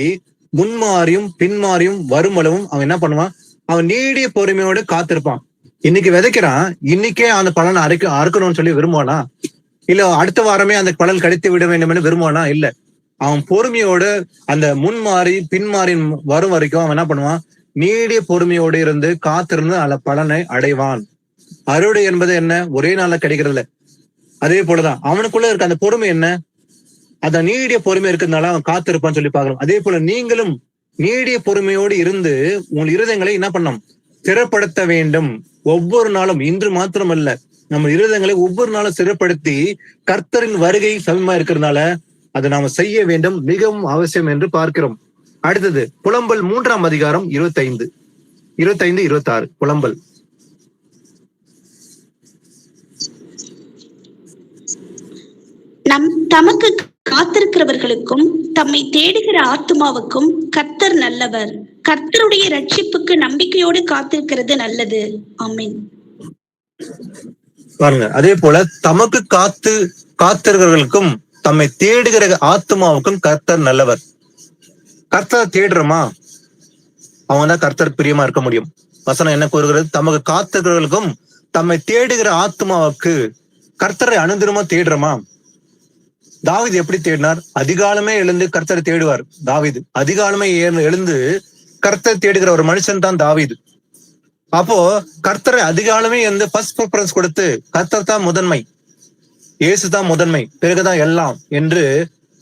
முன்மாறியும் பின்மாறியும் வருமளவும் அவன் என்ன பண்ணுவான்? அவன் நீடிய பொறுமையோடு காத்திருப்பான். இன்னைக்கு விதைக்கிறான், இன்னைக்கே அந்த பலனை அறுக்கணும்னு சொல்லி விரும்புவானா? இல்ல அடுத்த வாரமே அந்த பலன் கிடைத்து விட வேண்டும் என்று விரும்புவானா? இல்ல. அவன் பொறுமையோடு அந்த முன்மாறி பின்மாறி வரும் வரைக்கும் அவன் என்ன பண்ணுவான்? நீடிய பொறுமையோடு இருந்து காத்திருந்து அந்த பலனை அடைவான். அறுவடை என்பது என்ன? ஒரே நாள்ல கிடைக்கிறதுல. அதே போலதான் அவனுக்குள்ள இருக்க அந்த பொறுமை என்ன? அந்த நீடிய பொறுமை இருக்கிறதுனால அவன் காத்திருப்பான்னு சொல்லி பாக்குறோம். அதே போல நீங்களும் நீடிய பொறுமையோடு இருந்து உங்கள் இருதயங்களை என்ன பண்ணணும்? ஸ்திரப்படுத்த வேண்டும். ஒவ்வொரு நாளும், இன்று மாத்திரமல்ல, நம்ம இருதயங்களை ஒவ்வொரு நாளும் ஸ்திரப்படுத்தி கர்த்தரின் வருகை சமயமா இருக்கிறதுனால அதை நாம செய்ய வேண்டும், மிகவும் அவசியம் என்று பார்க்கிறோம். அடுத்தது புலம்பல் 3ஆம் அதிகாரம் 25-26 புலம்பல். தமக்கு காத்திருக்கிறவர்களுக்கும் தம்மை தேடுகிற ஆத்துமாவுக்கும் கர்த்தர் நல்லவர். கர்த்தருடைய ரட்சிப்புக்கு நம்பிக்கையோடு காத்திருக்கிறது நல்லது. ஆமென். பாருங்க, அதே போல தமக்கு காத்திருக்கிறவர்களுக்கும் தம்மை தேடுகிற ஆத்மாவுக்கும் கர்த்தர் நல்லவர். கர்த்தரை தேடுறோமா? அவன் தான் கர்த்தர் பிரியமா இருக்க முடியும். வசனம் என்ன கூறுகிறது? தமக்கு காத்திருக்கிறவர்களுக்கும் தம்மை தேடுகிற ஆத்மாவுக்கு. கர்த்தரை அனுதினமா தேடுறோமா? தாவீது எப்படி தேடினார்? அதிகாலமே எழுந்து கர்த்தரை தேடுவார் தாவீது. அதிகாலமே எழுந்து கர்த்தரை தேடுகிற ஒரு மனுஷன் தான் தாவீது. அப்போ கர்த்தரை அதிகாலமே வந்து ஃபர்ஸ்ட் ப்ரிஃபரன்ஸ் கொடுத்து, கர்த்தர் தான் முதன்மை, இயேசு தான் முதன்மை, பிறகுதான் எல்லாம் என்று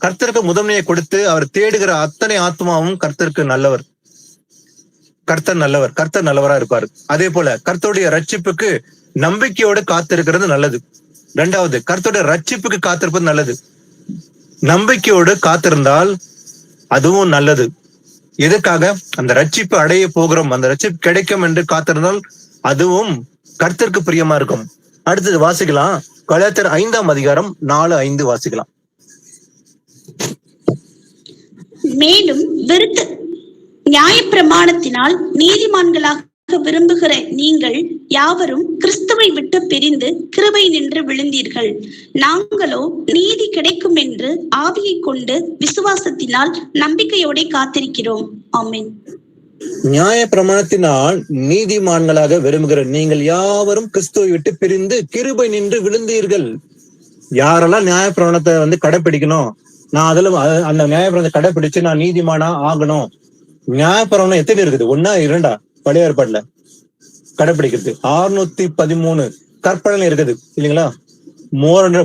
கர்த்தருக்கு முதன்மையை கொடுத்து அவர் தேடுகிற அத்தனை ஆத்மாவும் கர்த்தருக்கு நல்லவர். கர்த்தர் நல்லவர், கர்த்தர் நல்லவரா இருப்பாரு. அதே போல கர்த்தருடைய ரட்சிப்புக்கு நம்பிக்கையோடு காத்திருக்கிறது நல்லது. 2வது, கர்த்தருடைய ரட்சிப்புக்கு காத்திருப்பது நல்லது. நம்பிக்கையோடு காத்திருந்தால் அதுவும் நல்லது. எதுக்காக? அந்த ரட்சிப்பு அடைய போகிறோம், அந்த ரட்சிப்பு கிடைக்கும் என்று காத்திருந்தால் அதுவும் கர்த்தருக்கு பிரியமா இருக்கும். அடுத்தது வாசிக்கலாம், கலாத்தியர் 5ஆம் அதிகாரம் 4-5 வாசிக்கலாம். மேலும் நியாயப்பிரமாணத்தினால் நீதிமான்களாக விரும்புகிற நீங்கள் யாவரும் கிறிஸ்துவை விட்டு பிரிந்து கிருபை நின்று விழுந்தீர்கள். நாங்களோ நீதி கிடைக்கும் என்று ஆவியை கொண்டு விசுவாசத்தினால் நம்பிக்கையோட காத்திருக்கிறோம். ஆமென். நியாய பிரமாணத்தினால் நீதிமான்களாக விரும்புகிற நீங்கள் யாவரும் கிறிஸ்துவை விட்டு பிரிந்து கிருபை நின்று விழுந்தீர்கள். யாரெல்லாம் நியாய பிரமாணத்தை வந்து கடைபிடிக்கணும், நான் அதுல அந்த நியாய பிரமாணத்தை கடைபிடிச்சு நான் நீதிமானா ஆகணும். நியாய பிரமாணம் எத்தனை இருக்குது? 1 2 பழைய ஏற்பாடுல கடைபிடிக்கிறது 613 கற்பனை இருக்குது இல்லைங்களா?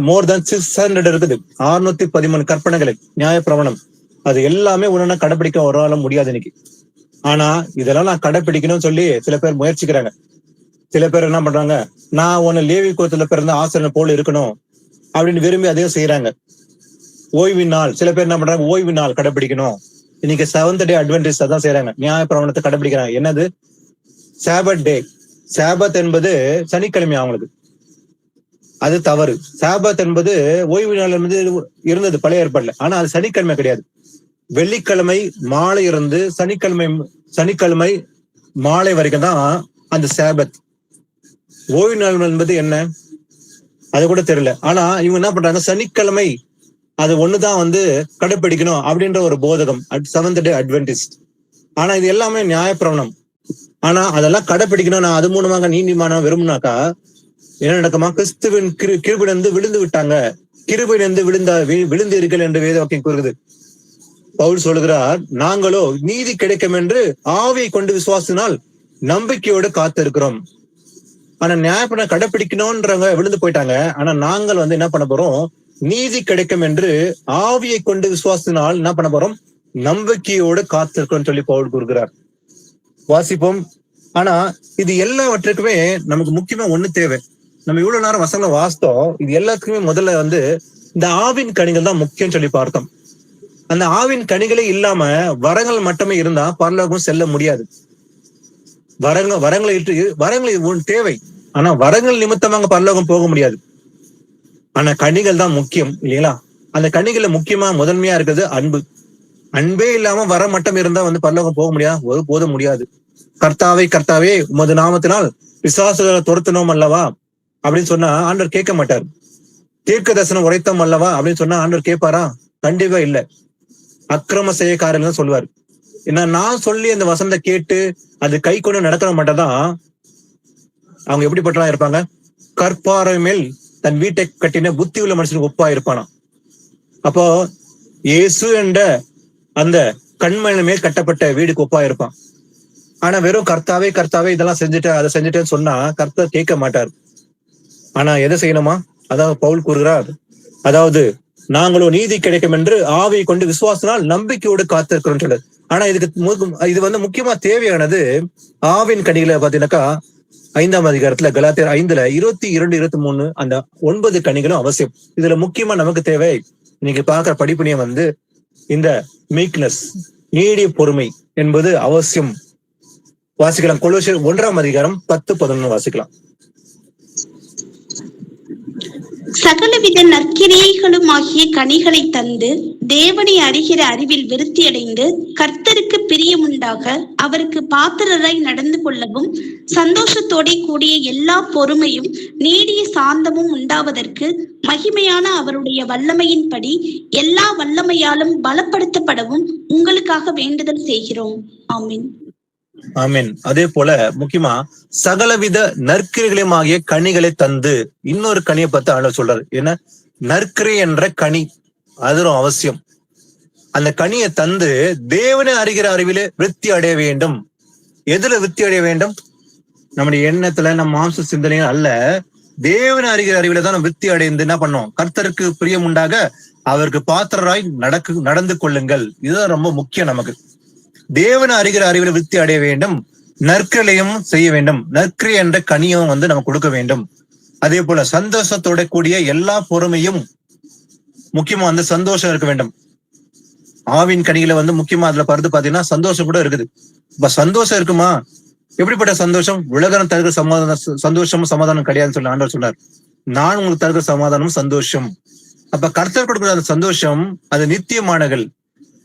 மோர் than 600 இருக்குது. 613 கற்பனைகள் நியாய பிரமாணம். அது எல்லாமே ஒண்ணு கடைபிடிக்க ஒரு ஆள முடியாது இன்னைக்கு. ஆனா இதெல்லாம் நான் கடைபிடிக்கணும்னு சொல்லி சில பேர் முயற்சிக்கிறாங்க. சில பேர் என்ன பண்றாங்க, நான் உன்னை லேவி கோத்திரத்துல பிறந்த ஆசிரியர் போல இருக்கணும் அப்படின்னு விரும்பி அதையும் செய்யறாங்க. ஓய்வு நாள், சில பேர் என்ன பண்றாங்க, ஓய்வு நாள் கடைபிடிக்கணும். இன்னைக்கு 7th டே அட்வென்டிஸ்ட் அதான் செய்யறாங்க, நியாய பிரமாணத்தை கடைபிடிக்கிறாங்க. என்னது? சாபத் டே. சாபத் என்பது சனிக்கிழமை அவங்களுக்கு, அது தவறு. சாபத் என்பது ஓய்வு நாள் என்பது இருந்தது பழைய ஏற்பாடுல, ஆனா அது சனிக்கிழமை கிடையாது. வெள்ளிக்கிழமை மாலை இருந்து சனிக்கிழமை மாலை வரைக்கும் தான் அந்த சாபத். ஓய்வு நாள் என்பது என்ன? அது கூட தெரியல. ஆனா இவங்க என்ன பண்றாங்க, சனிக்கிழமை அது ஒண்ணுதான் வந்து கடைப்பிடிக்கணும் அப்படின்ற ஒரு போதகம், செவன்த் டே அட்வென்டிஸ்ட். ஆனா இது எல்லாமே நியாயப்பிரமாணம். ஆனா அதெல்லாம் கடைப்பிடிக்கணும், நான் அது மூலமாக நீதிமானம் விரும்பினாக்கா என்ன நடக்குமா? கிறிஸ்துவின் கிருபையிலிருந்து விழுந்து விட்டாங்க, கிருபையிலிருந்து விழுந்து இருக்கல் என்று வேத வாக்கியம் கூறுகிறது. பவுல் சொல்லுகிறார், நாங்களோ நீதி கிடைக்கும் என்று ஆவியை கொண்டு விசுவாசினால் நம்பிக்கையோடு காத்திருக்கிறோம். ஆனா நியாயப்பிரமாணம் கடைப்பிடிக்கணும்ன்றவங்க விழுந்து போயிட்டாங்க. ஆனா நாங்கள் வந்து என்ன பண்ண போறோம், நீதி கிடைக்கும் என்று ஆவியை கொண்டு விசுவாசினால் என்ன பண்ண போறோம், நம்பிக்கையோடு காத்திருக்கிறோம் சொல்லி பவுல் கூறுகிறார். வாசிப்போம். ஆனா இது எல்லாவற்றுக்குமே நமக்கு முக்கியமா ஒண்ணு தேவை. நம்ம இவ்வளவு நேரம் வசனங்களை வாசித்தோம். இது எல்லாத்துக்குமே முதல்ல வந்து இந்த ஆவின் கனிகள் தான் முக்கியம் சொல்லி பார்த்தோம். அந்த ஆவின் கனிகளே இல்லாம வரங்கள் மட்டுமே இருந்தா பரலோகம் செல்ல முடியாது. வரங்கள் தேவை, ஆனா வரங்கள் நிமித்தமாக பரலோகம் போக முடியாது. ஆனா கனிகள் தான் முக்கியம் இல்லைங்களா? அந்த கனிகள்ல முக்கியமா முதன்மையா இருக்கிறது அன்பு. அன்பே இல்லாம வர மட்டும் இருந்தா வந்து பரலோகம் போக முடியாது, ஒரு போத முடியாது. கர்த்தாவே கர்த்தாவே உமது நாமத்தினால் பிசாசுகளை துரத்தினோம் அல்லவா அப்படின்னு சொன்னா ஆண்டவர் கேட்க மாட்டார். தீர்க்க தரிசனம் உரைத்தோம் அல்லவா அப்படின்னு சொன்னா ஆண்டவர் கேட்பாரா? கண்டிப்பா இல்ல. அக்கிரம செய்யக்காரர்கள் சொல்லுவார். ஏன்னா நான் சொல்லி அந்த வசனத்தை கேட்டு அது கை கொண்டு நடக்கிற மட்டும்தான் அவங்க எப்படிப்பட்டலாம் இருப்பாங்க, கற்பாறை மேல் தன் வீட்டை கட்டின புத்தி உள்ள மனுஷனுக்கு ஒப்பா இருப்பானா. அப்போ இயேசு என்ற அந்த கண்மணி மேல் கட்டப்பட்ட வீடுக்கு ஒப்பா இருப்பான். ஆனா வெறும் கர்த்தாவே கர்த்தாவே இதெல்லாம் செஞ்சுட்டேன் அதை செஞ்சுட்டேன்னு சொன்னா கர்த்தர் கேட்க மாட்டார். ஆனா எதை செய்யணுமா? அதாவது பவுல் கூறுகிறார், அதாவது நாங்களும் நீதி கிடைக்கும் என்று ஆவியை கொண்டு விசுவாசினால் நம்பிக்கையோடு காத்திருக்கிறோம் சொல்லுது. ஆனா இது வந்து முக்கியமா தேவையானது ஆவின் கனிகளை பாத்தீங்கன்னாக்கா 5ஆம் அதிகாரத்துல கலாத்தியர் 5ல 22, 23 அந்த 9 கனிகளும் அவசியம். இதுல முக்கியமா நமக்கு தேவை இன்னைக்கு பார்க்கிற படிப்பினையம் வந்து இந்த மீக்னஸ், நீடிய பொறுமை என்பது அவசியம். வாசிக்கலாம். கொலோசியர் 1ஆம் அதிகாரம் 10, 11 வாசிக்கலாம். சகலவித நற்கிரியைகளும் ஆகிய கனிகளை தந்து தேவனை அறிகிற அறிவில் விருத்தியடைந்து கர்த்தருக்கு பிரியமுண்டாக அவருக்கு பாத்திரராய் நடந்து கொள்ளவும் சந்தோஷத்தோட கூடிய எல்லா பொறுமையும் நீடிய சாந்தமும் உண்டாவதற்கு மகிமையான அவருடைய வல்லமையின்படி எல்லா வல்லமையாலும் பலப்படுத்தப்படவும் உங்களுக்காக வேண்டுதல் செய்கிறோம். ஆமீன். ஆமீன். அதே போல முக்கியமா சகலவித நற்கிரிகளையும் ஆகிய கனிகளை தந்து, இன்னொரு கனியை பத்தி ஆண்டவர் சொல்றாரு. என்ன? நற்கிரி என்ற கனி, அதுவும் அவசியம். அந்த கனியை தந்து தேவனை அறிகிற அறிவிலே விருத்தி அடைய வேண்டும். எதுல விருத்தி அடைய வேண்டும்? நம்முடைய எண்ணத்துல, நம்ம மாம்ச சிந்தனைகள் அல்ல, தேவனை அறிகிற அறிவில தான் விருத்தி அடைந்து என்ன பண்ணோம், கர்த்தருக்கு பிரியம் உண்டாக அவருக்கு பாத்திரராய் நடந்து கொள்ளுங்கள். இதுதான் ரொம்ப முக்கியம். நமக்கு தேவனை அறிகிற அறிவில் விருத்தி அடைய வேண்டும், நற்கிரையும் செய்ய வேண்டும். நற்கிரை என்ற கனியும் வந்து நம்ம கொடுக்க வேண்டும். அதே போல சந்தோஷத்தோட கூடிய எல்லா பொறுமையும், முக்கியமா வந்து சந்தோஷம் இருக்க வேண்டும். ஆவின் கனிகளை வந்து முக்கியமா அதுல பருது பாத்தீங்கன்னா சந்தோஷம் கூட இருக்குது. இப்ப சந்தோஷம் இருக்குமா? எப்படிப்பட்ட சந்தோஷம்? உலகம் தருகிற சந்தோஷமும் சமாதானம் கிடையாதுன்னு சொல்லி ஆண்டவர் சொன்னார். நான் உங்களுக்கு தருகிற சமாதானமும் சந்தோஷம். அப்ப கர்த்தர் கொடுக்கிற அந்த சந்தோஷம் அது நித்தியமானகள்.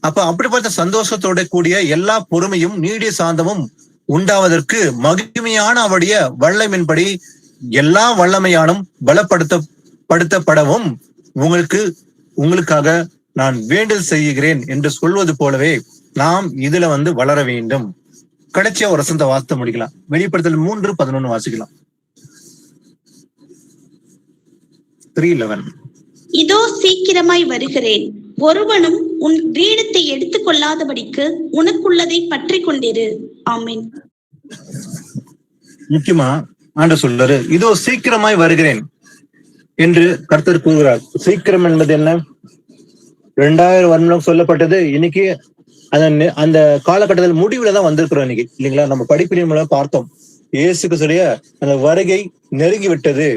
அப்ப அப்படிப்பட்ட சந்தோஷத்தோட கூடிய எல்லா பொறுமையும் நீடிய சாந்தமும் உண்டாவதற்கு மகிமையான அவருடைய வல்லமையின்படி எல்லா வல்லமையானும் பலப்படுத்தப்படவும் உங்களுக்காக நான் வேண்டுதல் செய்கிறேன் என்று சொல்வது போலவே நாம் இதுல வந்து வளர வேண்டும். கடைசியா ஒரு வசனத்தை வாசித்து முடிக்கலாம். வெளிப்படுத்தல் 3:11 வாசிக்கலாம். 3:11. இதோ சீக்கிரமாய் வருகிறேன், ஒருவனும் உன் கிரீடத்தை எடுத்துக் கொள்ளாதபடிக்கு உனக்குள்ளதை பற்றி கொண்டிரு. ஆமீன். முக்கியமா ஆண்டவர் சொல்றாரு, இதோ சீக்கிரமாய் வருகிறேன் என்று கர்த்தர் கூறுகிறார். சீக்கிரம் என்பது என்ன? 2000 வருடம் சொல்லப்பட்டது. இன்னைக்கு அந்த காலகட்டத்தில் முடிவுல தான் வந்திருக்கிறோம் இன்னைக்கு, இல்லைங்களா? நம்ம படிப்பின் மூலம் பார்த்தோம். இயேசுக்கு சொல்லிய அந்த வருகை நெருங்கி விட்டது.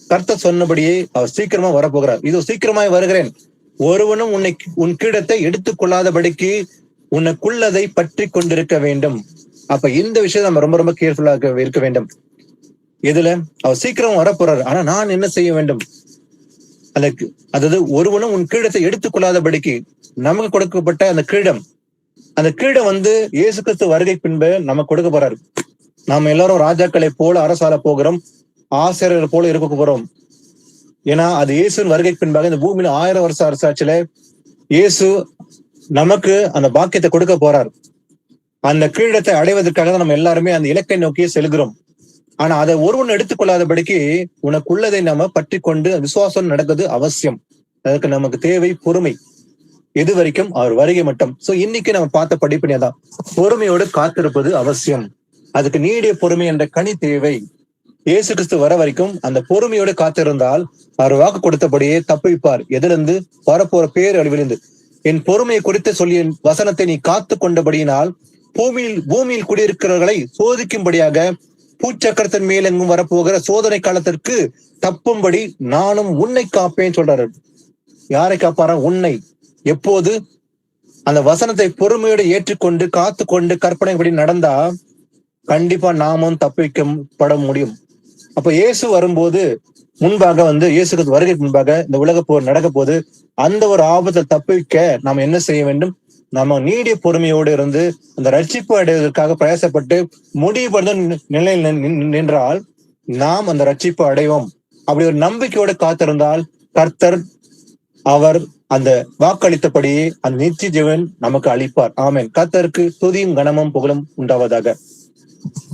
கர்த்தர் சொன்னபடியே அவர் சீக்கிரமா வரப்போகிறார். இதோ சீக்கிரமாய் வருகிறேன், ஒருவனும் உன் கிரீடத்தை எடுத்துக் கொள்ளாதபடிக்கு உனக்குள்ளதை பற்றி கொண்டிருக்க வேண்டும். அப்ப இந்த விஷயம் நம்ம ரொம்ப ரொம்ப கேர்ஃபுல்லா இருக்க வேண்டும். இதுல அவர் சீக்கிரம் வரப்போறாரு. ஆனா நான் என்ன செய்ய வேண்டும்? அதாவது ஒருவனும் உன் கிரீடத்தை எடுத்துக் கொள்ளாதபடிக்கு நமக்கு கொடுக்கப்பட்ட அந்த கிரீடம் வந்து இயேசு கிறிஸ்து வருகை பின்பு நமக்கு கொடுக்க போறாரு. நாம எல்லாரும் ராஜாக்களை போல அரசால போகிறோம், ஆசிரியர் போல இருக்க போறோம். ஏன்னா அது இயேசுவின் வருகைக்கு பின்பாக இந்த பூமியில 1000 வருஷ அரசாட்சியில இயேசு நமக்கு அந்த பாக்கியத்தை கொடுக்க போறார். அந்த கீழத்தை அடைவதற்காக தான் நம்ம எல்லாருமே அந்த இலக்கை நோக்கியே செல்கிறோம். ஆனா அதை ஒருவன் எடுத்துக்கொள்ளாதபடிக்கு உனக்குள்ளதை நம்ம பற்றி கொண்டு விசுவாசம் நடக்குது அவசியம். அதற்கு நமக்கு தேவை பொறுமை. எது வரைக்கும்? அவர் வருகை மட்டும். சோ இன்னைக்கு நம்ம பார்த்த படிப்பினையதான் பொறுமையோடு காத்திருப்பது அவசியம். அதுக்கு நீடிய பொறுமை என்ற கனி தேவை. இயேசு கிறிஸ்து வர வரைக்கும் அந்த பொறுமையோடு காத்திருந்தால் அவர் வாக்கு கொடுத்தபடியே தப்பிப்பார். எதுல இருந்து? வரப்போற பேரழிவிலிருந்து. என் பொறுமையை குறித்து சொல்லிய வசனத்தை நீ காத்து கொண்டபடியினால் பூமியில் குடியிருக்கிறவர்களை சோதிக்கும்படியாக பூச்சக்கரத்தின் மேல் எங்கும் வரப்போகிற சோதனை காலத்திற்கு தப்பும்படி நானும் உன்னை காப்பேன் சொல்றாரு. யாரை காப்பாரா? உன்னை. எப்போது? அந்த வசனத்தை பொறுமையோடு ஏற்றுக்கொண்டு காத்து கொண்டு கற்பனைப்படி நடந்தா கண்டிப்பா நாமும் தப்பிக்கப்பட முடியும். அப்ப இயேசு வரும்போது முன்பாக இயேசுக்கு வருகைக்கு முன்பாக இந்த உலக போர் நடக்க போது அந்த ஒரு ஆபத்தை தப்பிக்க நாம் என்ன செய்ய வேண்டும்? நம்ம நீடிய பொறுமையோடு இருந்து அந்த ரட்சிப்பு அடைவதற்காக பிரயாசப்பட்டு முடிவுபடுத்த நிலையில் நின்றால் நாம் அந்த ரட்சிப்பு அடைவோம். அப்படி ஒரு நம்பிக்கையோடு காத்திருந்தால் கர்த்தர் அவர் அந்த வாக்களித்தபடியே அந்த நித்திய ஜீவன் நமக்கு அளிப்பார். ஆமென். கர்த்தருக்கு துதியும் கனமும் புகழும் உண்டாவதாக.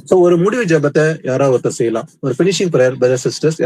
சோ ஒரு முடிவு ஜெபத்தை யாராவது ஒருத்தர் செய்யலாம். ஒரு பினிஷிங் பிரேயர் பிரதர் சிஸ்டர்ஸ்.